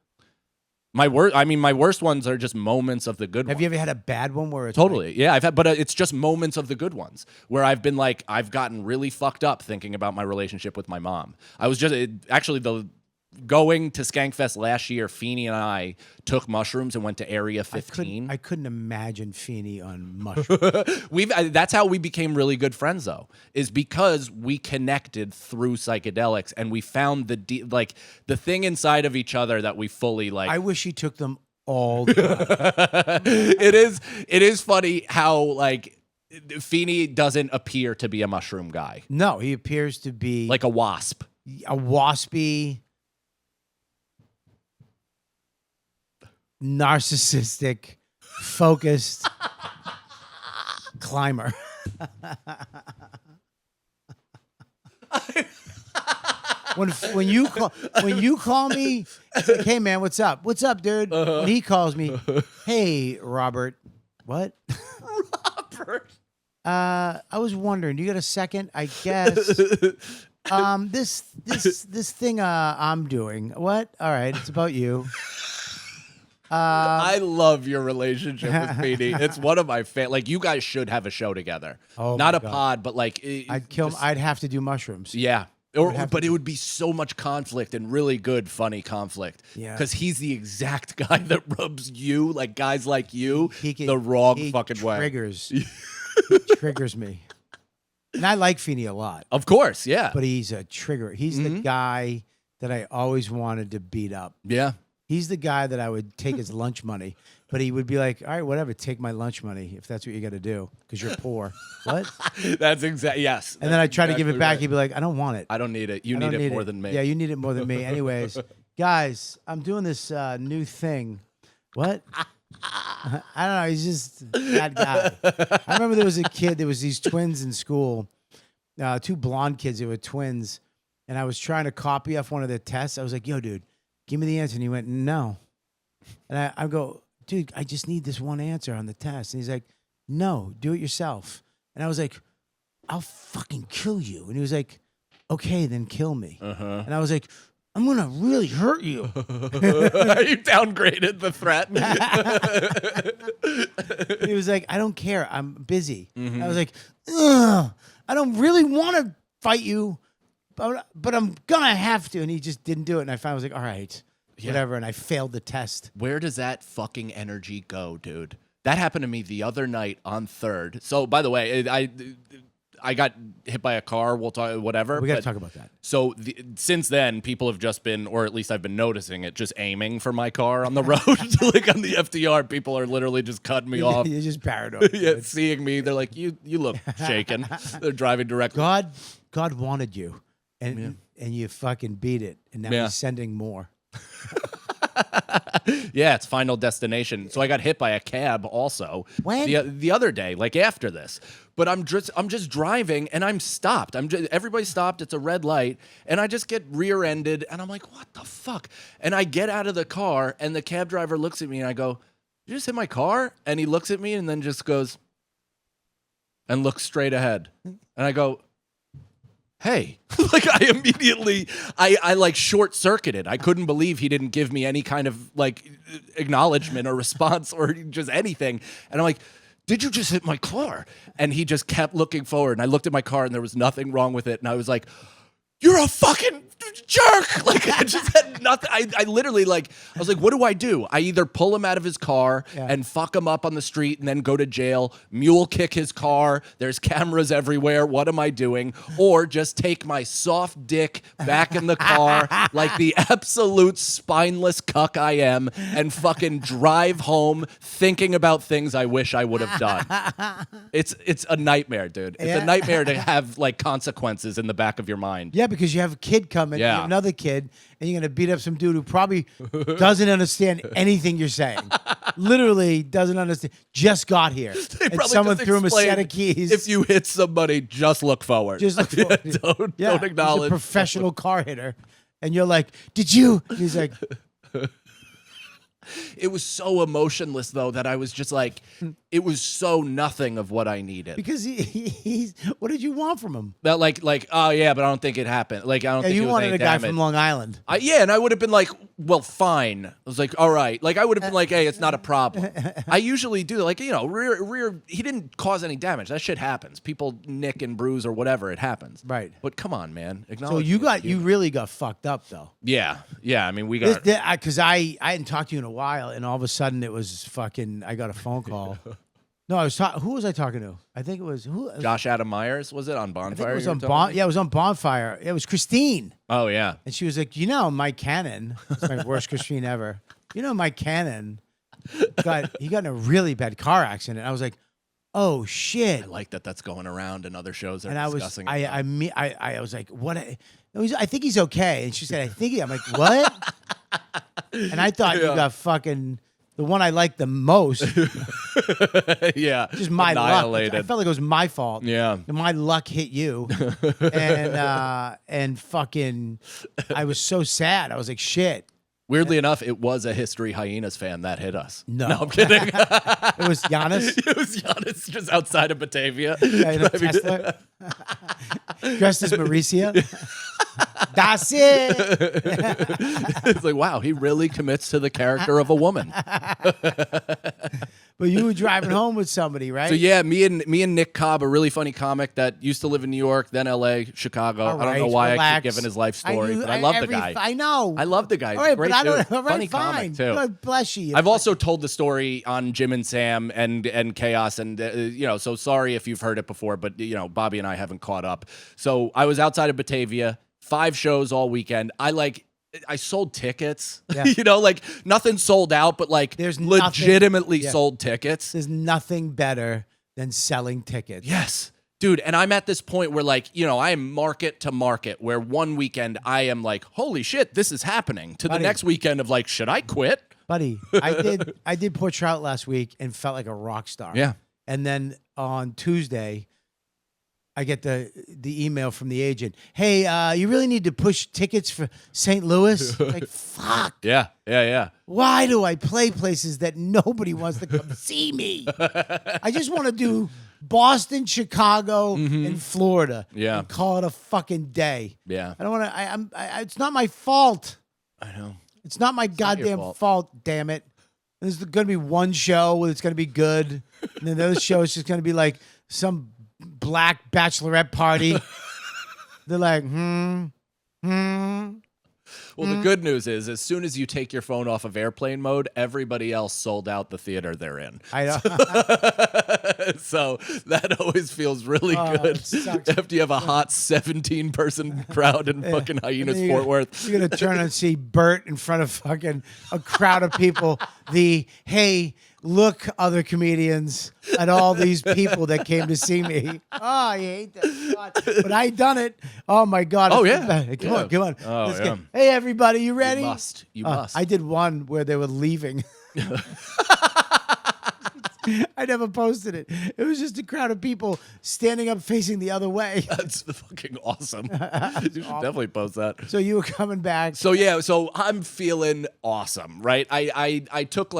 B: My worst ones are just moments of the good ones.
A: Have you ever had a bad one where it's
B: Totally. Yeah, I've had, but it's just moments of the good ones where I've been like, I've gotten really fucked up thinking about my relationship with my mom. I was going to Skankfest last year, Feeney and I took mushrooms and went to Area 15.
A: I couldn't imagine Feeney on mushrooms.
B: That's how we became really good friends, though, is because we connected through psychedelics and we found the thing inside of each other that we fully like.
A: I wish he took them all the time.
B: It is funny how like Feeney doesn't appear to be a mushroom guy.
A: No, he appears to be
B: like a wasp.
A: A waspy, narcissistic, focused climber. When you call me, it's like, hey man, what's up? What's up, dude? When he calls me, hey Robert, what?
B: Robert.
A: I was wondering, do you got a second? I guess. This thing I'm doing. What? All right, it's about you.
B: I love your relationship with Feeney. It's one of my like you guys should have a show together.
A: Oh,
B: not a
A: God.
B: pod, but like
A: I'd kill him. I'd have to do mushrooms.
B: Yeah. But it would be so much conflict and really good, funny conflict.
A: Yeah.
B: Because he's the exact guy that rubs you, like guys like you,
A: He
B: the wrong fucking
A: triggers.
B: way.
A: He triggers me. And I like Feeney a lot.
B: Of course, yeah.
A: But he's a trigger. He's the guy that I always wanted to beat up.
B: Yeah.
A: He's the guy that I would take his lunch money, but he would be like, all right, whatever, take my lunch money if that's what you got to do because you're poor. What?
B: That's exactly, yes.
A: And then I try to give it
B: exactly
A: back.
B: right.
A: He'd be like, I don't want it.
B: I don't need it. You
A: I
B: need
A: don't
B: it more than me.
A: Yeah, you need it more than me. Anyways, guys, I'm doing this new thing. What? I don't know. He's just that guy. I remember there was a kid, there was these twins in school, two blonde kids. They were twins. And I was trying to copy off one of their tests. I was like, yo, dude, give me the answer. And he went, no. And I go, dude, I just need this one answer on the test. And he's like, no, do it yourself. And I was like, I'll fucking kill you. And he was like, okay, then kill me. And I was like, I'm going to really hurt you.
B: You downgraded the threat.
A: He was like, I don't care. I'm busy. And I was like, ugh, I don't really want to fight you, but I'm going to have to. And he just didn't do it. And I finally was like, all right, whatever. And I failed the test.
B: Where does that fucking energy go, dude? That happened to me the other night on 3rd. So, by the way, I got hit by a car. We'll talk, whatever.
A: We got to talk about that.
B: So since then, people have just been, or at least I've been noticing it, just aiming for my car on the road. Like on the FDR, people are literally just cutting me off.
A: You're just paranoid.
B: Yeah, seeing me, they're like, you look shaken. They're driving directly.
A: God wanted you, and you fucking beat it, and now he's sending more.
B: Yeah, it's Final Destination. So I got hit by a cab also.
A: When?
B: The other day, like after this. But I'm just driving and I'm stopped. Everybody's stopped. It's a red light, and I just get rear-ended, and I'm like, what the fuck? And I get out of the car, and the cab driver looks at me, and I go, you just hit my car? And he looks at me and then just goes and looks straight ahead, and I go, hey. Like I immediately I like short-circuited. I couldn't believe he didn't give me any kind of like acknowledgement or response or just anything. And I'm like, did you just hit my car? And he just kept looking forward, and I looked at my car and there was nothing wrong with it, and I was like, you're a fucking jerk. Like, I just had nothing. I literally, like, I was like, what do? I either pull him out of his car and fuck him up on the street and then go to jail, mule kick his car. There's cameras everywhere. What am I doing? Or just take my soft dick back in the car like the absolute spineless cuck I am and fucking drive home thinking about things I wish I would have done. It's a nightmare, dude. It's a nightmare to have, like, consequences in the back of your mind.
A: Yeah, because you have a kid coming, you have another kid, and you're going to beat up some dude who probably doesn't understand anything you're saying. Literally doesn't understand. Just got here. And someone threw him a set of keys.
B: If you hit somebody, just look forward.
A: Just look forward.
B: Don't acknowledge.
A: He's a professional car hitter. And you're like, did you? And he's like...
B: It was so emotionless, though, that I was just like, it was so nothing of what I needed.
A: Because he's, what did you want from him?
B: That like, oh yeah, but I don't think it happened. Like, I don't think
A: you
B: it was
A: wanted
B: any
A: a guy
B: damage.
A: from Long Island.
B: Yeah, and I would have been like, well, fine. I was like, all right. Like, I would have been like, hey, it's not a problem. I usually do. Like, you know, rear. He didn't cause any damage. That shit happens. People nick and bruise or whatever. It happens.
A: Right.
B: But come on, man.
A: So
B: Acknowledge.
A: you really got fucked up though.
B: Yeah. I mean, we got.
A: Because I hadn't talked to you in a while, and all of a sudden it was fucking. I got a phone call. No, I was talking. Who was I talking to? I think it was who.
B: Josh Adam Myers, was it on Bonfire?
A: I think it was
B: you were
A: on
B: telling me?
A: Yeah, it was on Bonfire. It was Christine,
B: Oh yeah.
A: and she was like, Mike Cannon. It's my worst Christine ever. Mike Cannon got in a really bad car accident. I was like, oh shit.
B: I like that that's going around and other shows are
A: And I was,
B: discussing
A: I was like, what? I think he's okay. And she said, I think I'm like, what? And I thought you got fucking the one I liked the most.
B: Yeah.
A: Just my luck.
B: Annihilated.
A: I felt like it was my fault.
B: Yeah.
A: And my luck hit you. and fucking, I was so sad. I was like, shit.
B: Weirdly enough, it was a History Hyenas fan that hit us.
A: No.
B: I'm kidding.
A: It was Giannis.
B: It was Giannis just outside of Batavia.
A: Yeah, in a Tesla. Dressed as Mauricia. That's it.
B: It's like, wow, he really commits to the character of a woman.
A: But you were driving home with somebody, right?
B: So yeah, me and Nick Cobb, a really funny comic that used to live in New York, then LA, Chicago.
A: All
B: I don't know
A: right,
B: why I
A: relax.
B: keep giving his life story, but I love the guy.
A: I know.
B: I love the guy. He's
A: All
B: a
A: right,
B: great
A: but I don't.
B: dude.
A: All right,
B: Funny
A: fine.
B: comic too.
A: God bless you.
B: I've also told the story on Jim and Sam and Chaos, and so sorry if you've heard it before, but Bobby and I haven't caught up. So I was outside of Batavia, 5 shows all weekend. I sold tickets,
A: Yeah.
B: like nothing sold out, but like
A: There's
B: legitimately
A: nothing-
B: sold tickets.
A: There's nothing better than selling tickets.
B: Yes. Dude, and I'm at this point where I am market to market, where one weekend I am like, holy shit, this is happening, to
A: Buddy.
B: the next weekend of like, should I quit?
A: Buddy, I did Port Trout last week and felt like a rock star.
B: Yeah.
A: And then on Tuesday, I get the email from the agent. Hey, you really need to push tickets for St. Louis? Like, fuck.
B: Yeah.
A: Why do I play places that nobody wants to come see me? I just want to do Boston, Chicago, and Florida.
B: Yeah.
A: And call it a fucking day.
B: Yeah.
A: I don't want to. It's not my fault.
B: I know.
A: It's not my
B: not your
A: goddamn fault. Damn it. There's going to be one show that's going to be good, and then the other show is just going to be like some black bachelorette party. They're like,
B: Well, the good news is, as soon as you take your phone off of airplane mode, everybody else sold out the theater they're in.
A: I know.
B: So that always feels really good
A: it sucks.
B: after you have a hot 17-person crowd in fucking Hyenas
A: You're
B: Fort Worth.
A: You're going to turn and see Bert in front of fucking a crowd of people. Hey, look, other comedians, at all these people that came to see me. Oh, I hate that. God. But I done it. Oh, my God.
B: Oh,
A: It's
B: yeah.
A: the best. Come on, come on.
B: Oh,
A: Let's
B: yeah.
A: get- Hey, everybody, you ready?
B: You must.
A: I did one where they were leaving. I never posted it. It was just a crowd of people standing up facing the other way.
B: That's fucking awesome. You should definitely post that.
A: So you were coming back.
B: So yeah, so I'm feeling awesome, right? I took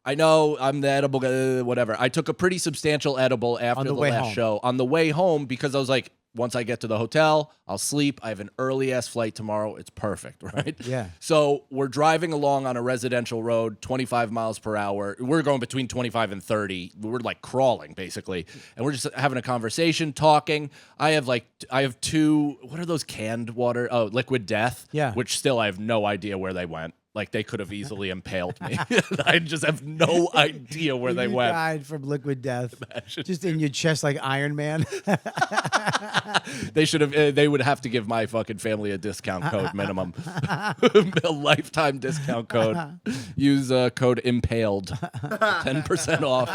B: I know I'm the edible guy, whatever. I took a pretty substantial edible after
A: On
B: the
A: the way
B: last
A: home.
B: show on the way home because I was like, once I get to the hotel, I'll sleep. I have an early ass flight tomorrow. It's perfect, right?
A: Yeah.
B: So we're driving along on a residential road, 25 miles per hour. We're going between 25 and 30. We're like crawling basically, and we're just having a conversation, talking. I have two. What are those canned water? Oh, Liquid Death.
A: Yeah.
B: Which still I have no idea where they went. Like they could have easily impaled me. I just have no idea where they
A: You
B: went.
A: died from liquid death. Just in your chest like Iron Man.
B: They should have. They would have to give my fucking family a discount code minimum, a lifetime discount code. Use code impaled, 10% off.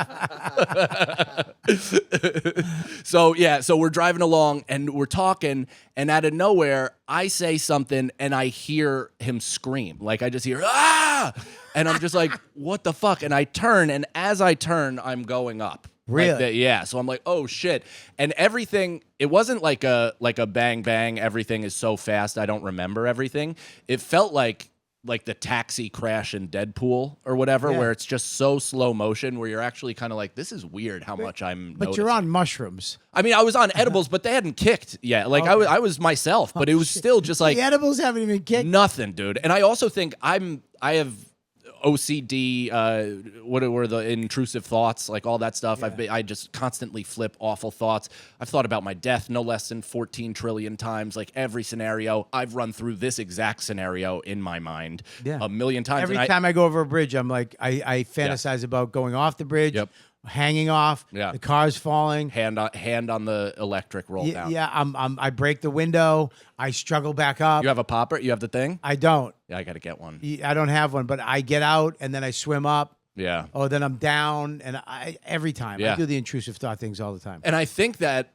B: So we're driving along and we're talking, and out of nowhere, I say something and I hear him scream. Like I just hear ah, and I'm just like, what the fuck? And I turn, and as I turn, I'm going up.
A: Really?
B: Yeah. So I'm like, oh shit. And everything, it wasn't like a bang bang, everything is so fast I don't remember everything. It felt like the taxi crash in Deadpool or whatever,
A: Yeah.
B: where it's just so slow motion where you're actually kind of like, this is weird how much I'm
A: But you're
B: noticing.
A: on mushrooms.
B: I mean, I was on edibles, but they hadn't kicked yet. Like I was myself, but it was still just like
A: The edibles haven't even kicked.
B: nothing, dude. And I also think I have OCD, what were the intrusive thoughts, like all that stuff.
A: Yeah.
B: I just constantly flip awful thoughts. I've thought about my death no less than 14 trillion times. Like every scenario, I've run through this exact scenario in my mind a million times.
A: Every time I go over a bridge, I'm like, I fantasize about going off the bridge,
B: Yep.
A: hanging off,
B: Yeah.
A: the car's falling.
B: hand on the electric roll down.
A: Yeah, I break the window. I struggle back up.
B: You have a popper? You have the thing?
A: I don't.
B: Yeah, I got to get one.
A: I don't have one, but I get out and then I swim up.
B: Yeah.
A: Oh, then I'm down, and every time
B: Yeah.
A: I do the intrusive thought things all the time.
B: And I think that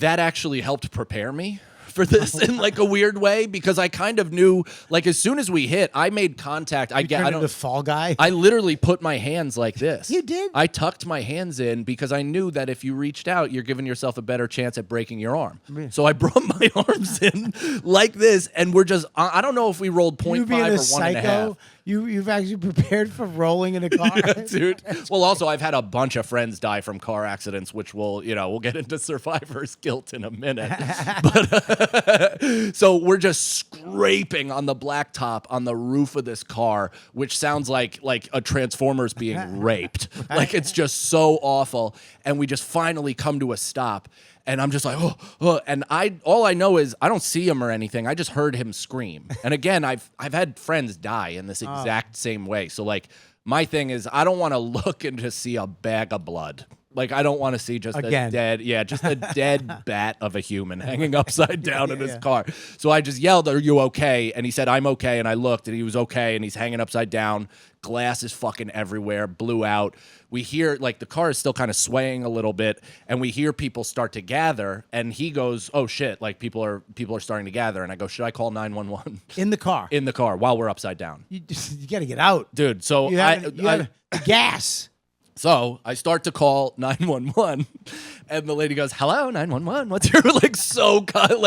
B: actually helped prepare me for this in like a weird way, because I kind of knew, like, as soon as we hit, I made contact. I
A: Turned into Fall Guy.
B: I literally put my hands like this.
A: You did?
B: I tucked my hands in because I knew that if you reached out, you're giving yourself a better chance at breaking your arm. So I brought my arms in like this, and we're just, I don't know if we rolled
A: You
B: 0.5
A: being
B: or
A: a
B: 1.5.
A: psycho, you've actually prepared for rolling in a car.
B: Dude. Well, also, I've had a bunch of friends die from car accidents, which we'll get into survivor's guilt in a minute. But so we're just scraping on the blacktop on the roof of this car, which sounds like a Transformers being raped. Like it's just so awful. And we just finally come to a stop. And I'm just like, oh, and all I know is I don't see him or anything. I just heard him scream. And again, I've had friends die in this exact same way. So like, my thing is I don't want to look and just see a bag of blood. Like I don't want to see just
A: Again.
B: just a dead bat of a human hanging upside down in his car. So I just yelled, "Are you okay?" And he said, "I'm okay." And I looked, and he was okay. And he's hanging upside down. Glass is fucking everywhere. Blew out. We hear like the car is still kind of swaying a little bit, and we hear people start to gather. And he goes, "Oh shit!" Like people are starting to gather. And I go, "Should I call 911?"
A: In the car.
B: In the car while we're upside down,
A: You got to get out.
B: dude. So
A: You have the gas.
B: So I start to call 911, and the lady goes, "Hello, 911. What's your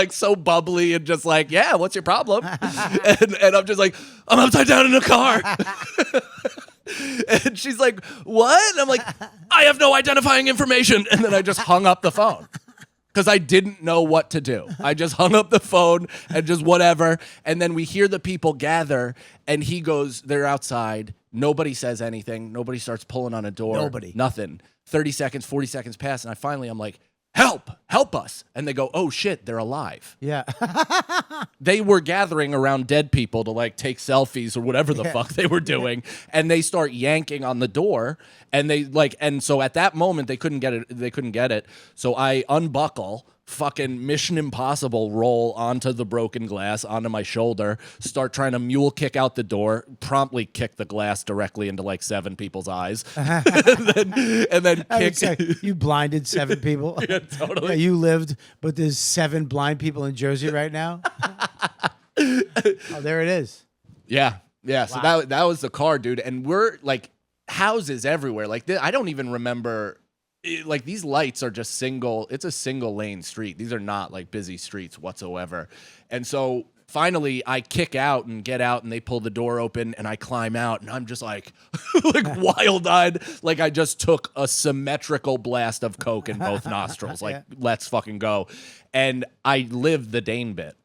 B: so bubbly and just like, yeah, what's your problem?" and I'm just like, "I'm upside down in a car." And she's like, "What?" And I'm like, "I have no identifying information." And then I just hung up the phone. Because I didn't know what to do. I just hung up the phone and just whatever. And then we hear the people gather, and he goes, they're outside. Nobody says anything. Nobody starts pulling on a door.
A: Nobody.
B: Nothing. 30 seconds, 40 seconds pass, and I'm like, help us. And they go, oh shit, they're alive.
A: Yeah.
B: They were gathering around dead people to like take selfies or whatever the fuck they were doing. And they start yanking on the door, and and so at that moment they couldn't get it. So I unbuckle, fucking Mission Impossible roll onto the broken glass, onto my shoulder, start trying to mule kick out the door, promptly kick the glass directly into like 7 people's eyes. and then
A: I would
B: kick.
A: say, you blinded 7 people.
B: Yeah, totally.
A: Yeah, you lived, but there's 7 blind people in Jersey right now. Oh, there it is.
B: Yeah. So that was the car, dude. And we're like houses everywhere. Like I don't even remember. Like these lights are just it's a single lane street. These are not like busy streets whatsoever. And so finally, I kick out and get out, and they pull the door open, and I climb out, and I'm just like, like wild-eyed, like I just took a symmetrical blast of coke in both nostrils. Like, let's fucking go. And I lived the Dane bit.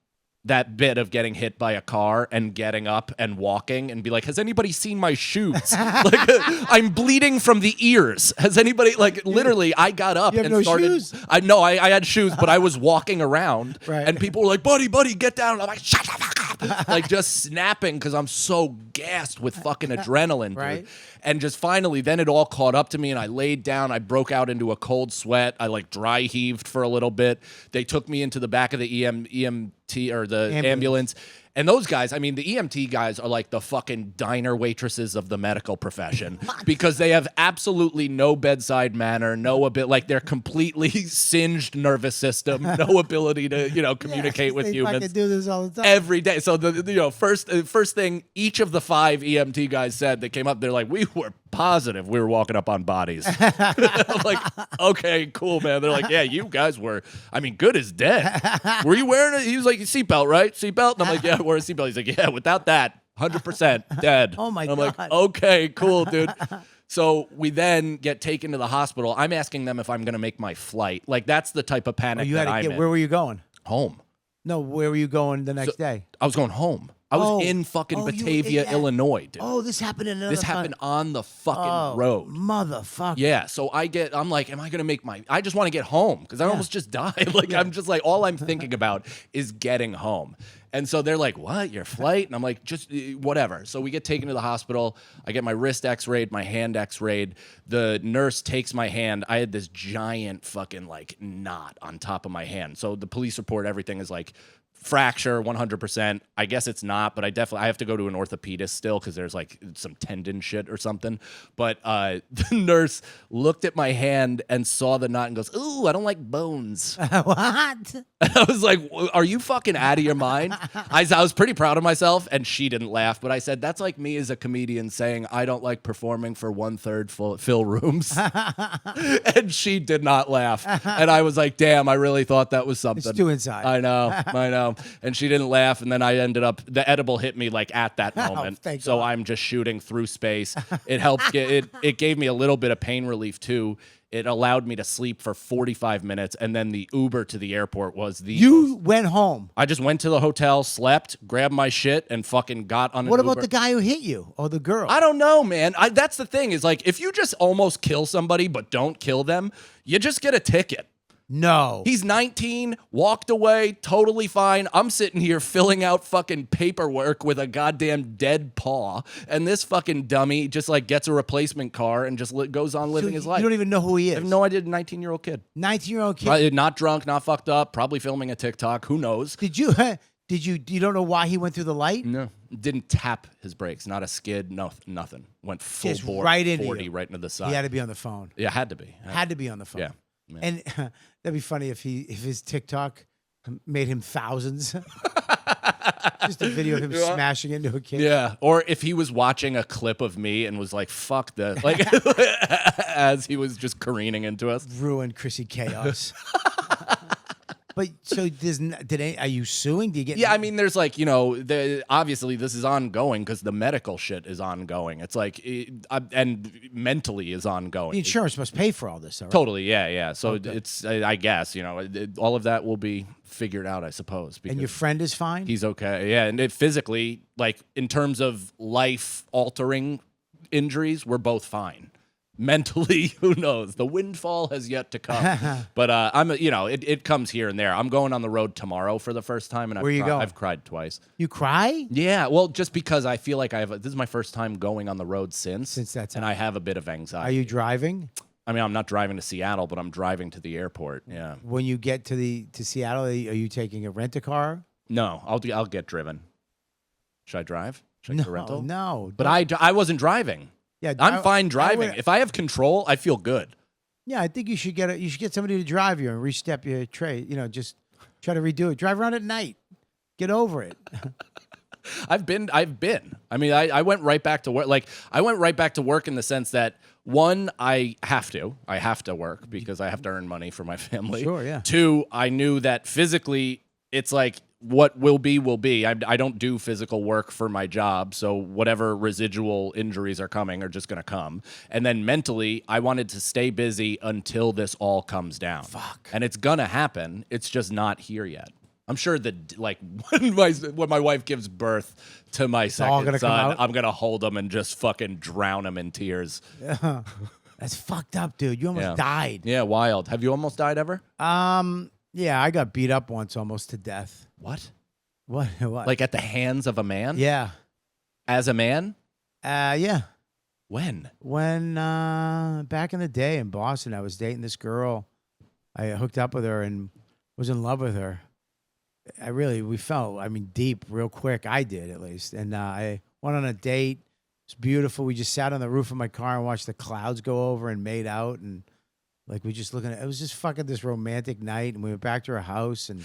B: That bit of getting hit by a car and getting up and walking and be like, has anybody seen my shoes? Like, I'm bleeding from the ears. Has anybody, like, literally, I got up
A: You have
B: and
A: no
B: started.
A: shoes?
B: I had shoes, but I was walking around,
A: Right.
B: and people were like, buddy, get down. And I'm like, shut the fuck up. Like, just snapping because I'm so gassed with fucking adrenaline, dude.
A: Right.
B: And just finally, then it all caught up to me, and I laid down. I broke out into a cold sweat. I, like, dry heaved for a little bit. They took me into the back of the EMT or the ambulance. And those guys, I mean, the EMT guys are like the fucking diner waitresses of the medical profession because they have absolutely no bedside manner, no ability, like they're completely singed nervous system, no ability to, communicate with
A: they
B: humans.
A: fucking do this all the time.
B: Every day. So first thing each of the 5 EMT guys said, they came up, they're like, we were positive we were walking up on bodies. I'm like, okay, cool, man. They're like, yeah, you guys were, I mean, good as dead. Were you wearing it? He was like, seatbelt, right? Seatbelt? And I'm like, yeah, I wear a seatbelt. He's like, yeah, without that, 100% dead.
A: Oh my
B: I'm
A: God.
B: like, okay, cool, dude. So we then get taken to the hospital. I'm asking them if I'm going to make my flight. Like, that's the type of panic
A: You had
B: that
A: to
B: I'm
A: get.
B: in.
A: Where were you going?
B: Home.
A: No, where were you going the next day?
B: I was going home. I was in fucking Batavia, Illinois, dude.
A: Oh, this happened in another.
B: This happened on the fucking road.
A: Motherfucker.
B: Yeah, so I'm like, am I gonna make I just want to get home because I almost just died. Like, I'm just like, all I'm thinking about is getting home. And so they're like, what, your flight? And I'm like, just whatever. So we get taken to the hospital. I get my wrist x-rayed, my hand x-rayed. The nurse takes my hand. I had this giant fucking like knot on top of my hand. So the police report, everything is like, fracture 100%. I guess it's not, but I have to go to an orthopedist still because there's like some tendon shit or something. But the nurse looked at my hand and saw the knot and goes, ooh, I don't like bones.
A: What?
B: And I was like, are you fucking out of your mind? I was pretty proud of myself, and she didn't laugh, but I said, that's like me as a comedian saying I don't like performing for 1/3 fill rooms. And she did not laugh. And I was like, damn, I really thought that was something.
A: It's too inside.
B: I know. And she didn't laugh, and then I ended up, the edible hit me like at that moment.
A: Thank
B: So
A: God.
B: I'm just shooting through space. It helped it gave me a little bit of pain relief too. It allowed me to sleep for 45 minutes, and then the Uber to the airport was
A: You went home.
B: I just went to the hotel, slept, grabbed my shit, and fucking got on an
A: What
B: Uber.
A: about the guy who hit you or the girl?
B: I don't know, man. That's the thing is like, if you just almost kill somebody but don't kill them, you just get a ticket.
A: No.
B: He's 19, walked away, totally fine. I'm sitting here filling out fucking paperwork with a goddamn dead paw, and this fucking dummy just like gets a replacement car and just goes on living his life.
A: You don't even know who he is.
B: I have no idea. 19-year-old kid.
A: 19-year-old kid.
B: Probably not drunk, not fucked up, probably filming a TikTok. Who knows?
A: You don't know why he went through the light?
B: No. Didn't tap his brakes. Not a skid. No, nothing. Went full
A: Just
B: bore,
A: right into
B: 40
A: you.
B: right into the side.
A: He had to be on the phone.
B: Yeah, had to be.
A: Had to be on the phone.
B: Yeah.
A: And that'd be funny if his TikTok made him thousands. Just a video of him smashing into a kid.
B: Yeah, or if he was watching a clip of me and was like, fuck this, like, as he was just careening into us.
A: Ruined Chrissy Chaos. But so are you suing? Do you get?
B: Yeah, I mean, there's like, obviously this is ongoing because the medical shit is ongoing. It's like, and mentally is ongoing.
A: The insurance must pay for all this, all right?
B: Totally, yeah. So it's, I guess, all of that will be figured out, I suppose.
A: And your friend is fine?
B: He's okay, yeah. And it physically, like, in terms of life-altering injuries, we're both fine. Mentally, who knows? The windfall has yet to come. But it comes here and there. I'm going on the road tomorrow for the first time, and
A: Where you going?
B: I've cried twice.
A: You cry?
B: Yeah, well, just because I feel like this is my first time going on the road since
A: that time.
B: and I have a bit of anxiety.
A: Are you driving?
B: I mean, I'm not driving to Seattle, but I'm driving to the airport. Yeah.
A: When you get to Seattle, are you taking a rent-a-car?
B: No, I'll get driven. Should I drive? Should I get a rental?
A: No.
B: But I wasn't driving.
A: Yeah,
B: I'm fine driving. If I have control, I feel good.
A: Yeah, I think you should get somebody to drive you and restep your tray. Just try to redo it. Drive around at night. Get over it.
B: I've been. I mean, I went right back to work. Like, I went right back to work in the sense that, one, I have to work because I have to earn money for my family.
A: Sure, yeah.
B: Two, I knew that physically, it's like what will be will be. I don't do physical work for my job, so whatever residual injuries are coming are just going to come. And then mentally, I wanted to stay busy until this all comes down.
A: Fuck.
B: And it's going to happen. It's just not here yet. I'm sure that like when my wife gives birth to my
A: all
B: second
A: gonna come
B: son,
A: out?
B: I'm going to hold him and just fucking drown him in tears.
A: That's fucked up, dude. You almost died.
B: Yeah, wild. Have you almost died ever?
A: Yeah, I got beat up once almost to death.
B: What?
A: What?
B: Like at the hands of a man?
A: Yeah.
B: As a man?
A: Yeah.
B: When?
A: When back in the day in Boston, I was dating this girl. I hooked up with her and was in love with her. We fell, deep real quick. I did, at least. And I went on a date. It's beautiful. We just sat on the roof of my car and watched the clouds go over and made out. And like we just looking at it was just fucking this romantic night. And we went back to her house and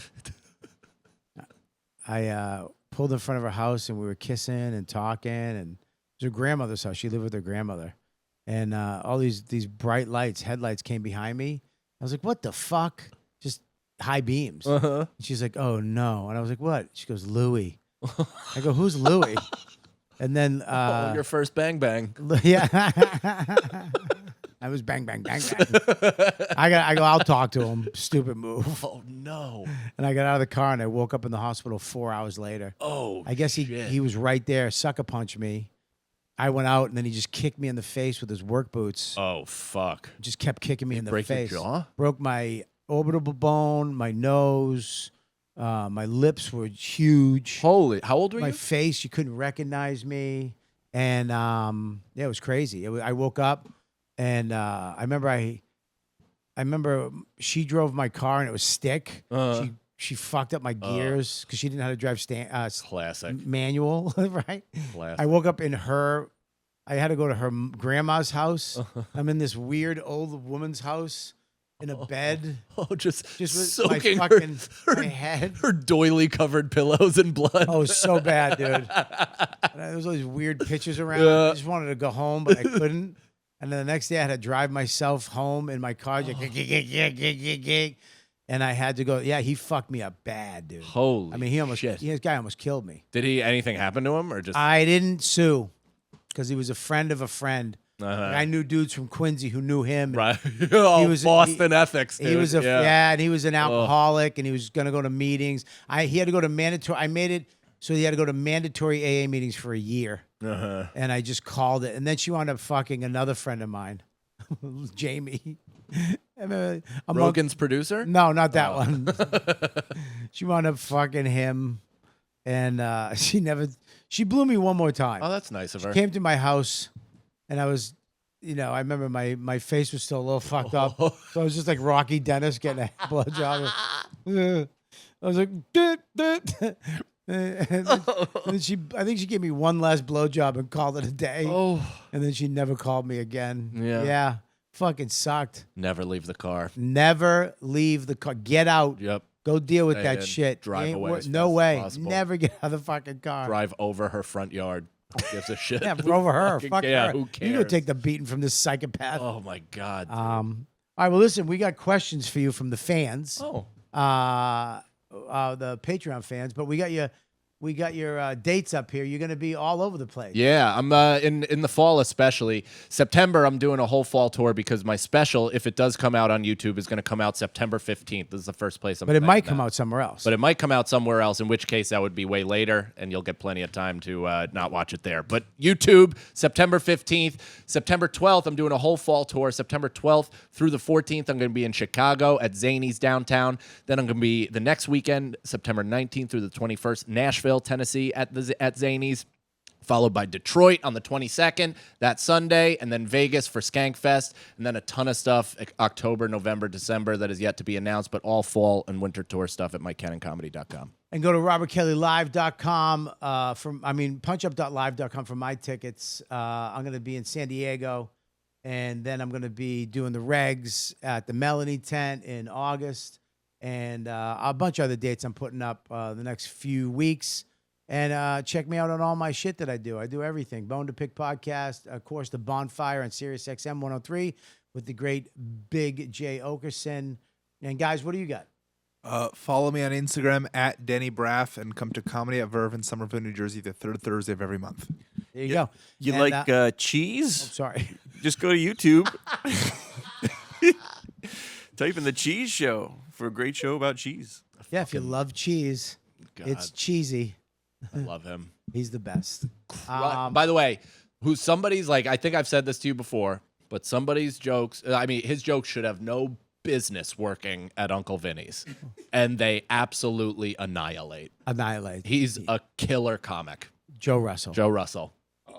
A: I pulled in front of her house and we were kissing and talking. And it was her grandmother's house. She lived with her grandmother. And all these bright lights, headlights came behind me. I was like, what the fuck? Just high beams. And she's like, oh no. And I was like, what? She goes, Louie. I go, who's Louie? And then
B: your first bang bang.
A: Yeah. I was bang, bang, bang, bang. I go, I'll talk to him. Stupid move.
B: Oh no.
A: And I got out of the car and I woke up in the hospital 4 hours later.
B: Oh,
A: I guess he was right there, sucker punched me. I went out and then he just kicked me in the face with his work boots.
B: Oh fuck.
A: Just kept kicking me in the face.
B: Break your jaw?
A: Broke my orbital bone, my nose, my lips were huge.
B: Holy, how old were
A: My
B: you?
A: face, you couldn't recognize me. And yeah, it was crazy. I woke up and I remember she drove my car and it was stick. She fucked up my gears because she didn't know how to drive
B: Classic.
A: manual, right?
B: Classic.
A: I woke up in I had to go to her grandma's house. I'm in this weird old woman's house in a bed.
B: Oh, just
A: with
B: soaking
A: my
B: her,
A: my head.
B: her doily covered pillows in blood.
A: Oh, it was so bad, dude. There was all these weird pictures around.
B: Yeah.
A: I just wanted to go home, but I couldn't. And then the next day I had to drive myself home in my car. And I had to go. Yeah, he fucked me up bad, dude.
B: Holy
A: he almost
B: shit.
A: this guy almost killed me.
B: Did anything happen to him or just?
A: I didn't sue because he was a friend of a friend.
B: Uh-huh.
A: I knew dudes from Quincy who knew him.
B: Right. Oh, Boston ethics, dude.
A: He was and he was an alcoholic, and he was gonna go to meetings. He had to go to mandatory. I made it so he had to go to mandatory AA meetings for a year. And I just called it, and then she wound up fucking another friend of mine, Jamie.
B: Rogan's producer?
A: No, not that one. She wound up fucking him, and she blew me one more time.
B: Oh, that's nice of her.
A: Came to my house, and I was, I remember my face was still a little fucked up, so I was just like Rocky Dennis getting a blowjob. I was like, and then I think she gave me one last blowjob and called it a day.
B: Oh.
A: And then she never called me again.
B: Yeah.
A: Fucking sucked.
B: Never leave the car.
A: Never leave the car. Get out.
B: Yep.
A: Go deal with
B: Stay
A: that
B: in.
A: shit.
B: Drive away as
A: no
B: fast as
A: way.
B: possible.
A: Never get out of the fucking car.
B: Drive over her front yard. Who gives a shit?
A: Yeah, over her.
B: Fucking
A: Fuck
B: yeah,
A: her.
B: who cares?
A: You go take the beating from this psychopath.
B: Oh my God. Dude.
A: All right, well, listen, we got questions for you from the fans.
B: Oh.
A: The Patreon fans, but we got your dates up here. You're going to be all over the place.
B: Yeah, I'm in the fall especially. September, I'm doing a whole fall tour because my special, if it does come out on YouTube, is going to come out September 15th. This is the first place I'm.
A: But it might come out somewhere else.
B: But it might come out somewhere else, in which case that would be way later, and you'll get plenty of time to not watch it there. But YouTube, September 15th. September 12th, I'm doing a whole fall tour. September 12th through the 14th, I'm going to be in Chicago at Zany's downtown. Then I'm going to be the next weekend, September 19th through the 21st, Nashville, Tennessee at Zany's, followed by Detroit on the 22nd that Sunday, and then Vegas for Skankfest, and then a ton of stuff October, November, December that is yet to be announced, but all fall and winter tour stuff at MikeCannonComedy.com.
A: And go to robertkellylive.com punchup.live.com for my tickets. I'm going to be in San Diego, and then I'm going to be doing the regs at the Melanie tent in August, and a bunch of other dates I'm putting up the next few weeks. And check me out on all my shit that I do. I do everything. Bone to Pick podcast, of course, The Bonfire on Sirius XM 103 with the great Big J. Okerson. And guys, what do you got?
D: Follow me on Instagram at Denny Braff and come to Comedy at Verve in Somerville, New Jersey, the third Thursday of every month.
A: There you go.
F: You
A: And,
F: like cheese?
A: sorry.
F: Just go to YouTube. Type in The Cheese Show for a great show about cheese.
A: Yeah, if you love cheese, it's cheesy.
B: I love him.
A: He's the best.
B: By the way, somebody's like, I think I've said this to you before, but somebody's jokes, I mean, his jokes should have no business working at Uncle Vinny's, and they absolutely annihilate. He's a killer comic.
A: Joe Russell.
B: Joe Russell.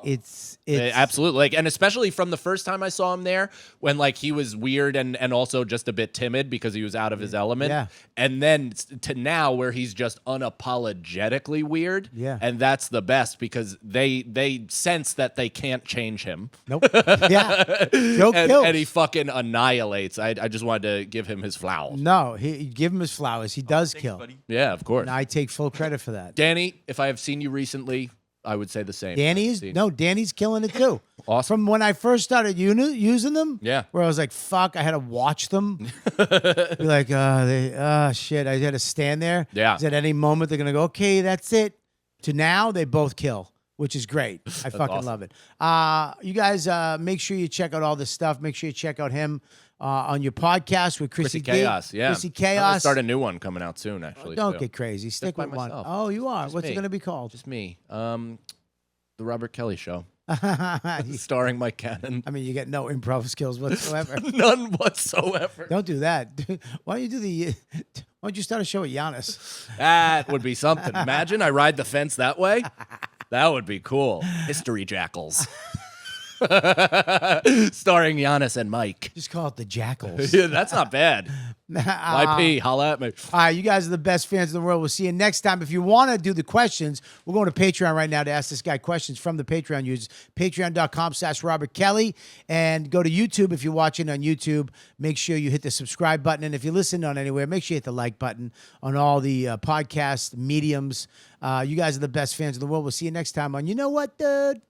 A: It's
B: Absolutely, like, and especially from the first time I saw him there, when like he was weird and also just a bit timid because he was out of his element.
A: Yeah.
B: And then to now where he's just unapologetically weird.
A: Yeah.
B: And that's the best because they sense that they can't change him.
A: Nope. Yeah. Joe kills.
B: And he fucking annihilates. I just wanted to give him his flowers.
A: No, he give him his flowers. He does kill.
F: buddy.
B: Yeah, of course.
A: And I take full credit for that.
B: Danny, if I have seen you recently, I would say the same.
A: Danny's killing it too.
B: Awesome.
A: From when I first started using them,
B: Yeah.
A: where I was like, fuck, I had to watch them. Be like, shit, I had to stand there.
B: Yeah.
A: 'Cause at any moment they're gonna go, okay, that's it. To now, they both kill, which is great. I fucking
B: awesome.
A: love it. You guys, make sure you check out all this stuff. Make sure you check out him on your podcast with Chrissy D.
B: Chaos. Yeah.
A: Chrissy
B: I'm gonna
A: Chaos.
B: start a new one coming out soon, actually.
A: Don't
B: too.
A: get crazy. Stick
B: by
A: with one.
B: myself.
A: Oh, you are.
B: Just
A: What's it
B: me.
A: going to be called?
B: Just me. The Robert Kelly Show,
A: I
B: starring Mike Cannon.
A: mean, you get no improv skills whatsoever.
B: None whatsoever.
A: Don't do that. Why don't you do the? Why don't you start a show with Giannis?
B: That would be something. Imagine I ride the fence that way. That would be cool. History Jackals. Starring Giannis and Mike.
A: Just call it the Jackals.
B: Yeah, that's not bad. YP, holla at me.
A: All right, you guys are the best fans in the world. We'll see you next time. If you want to do the questions, we're going to Patreon right now to ask this guy questions from the Patreon users. Patreon.com/Robert Kelly. And go to YouTube if you're watching on YouTube. Make sure you hit the subscribe button. And if you listen on anywhere, make sure you hit the like button on all the podcast mediums. You guys are the best fans in the world. We'll see you next time on You Know What, Dude?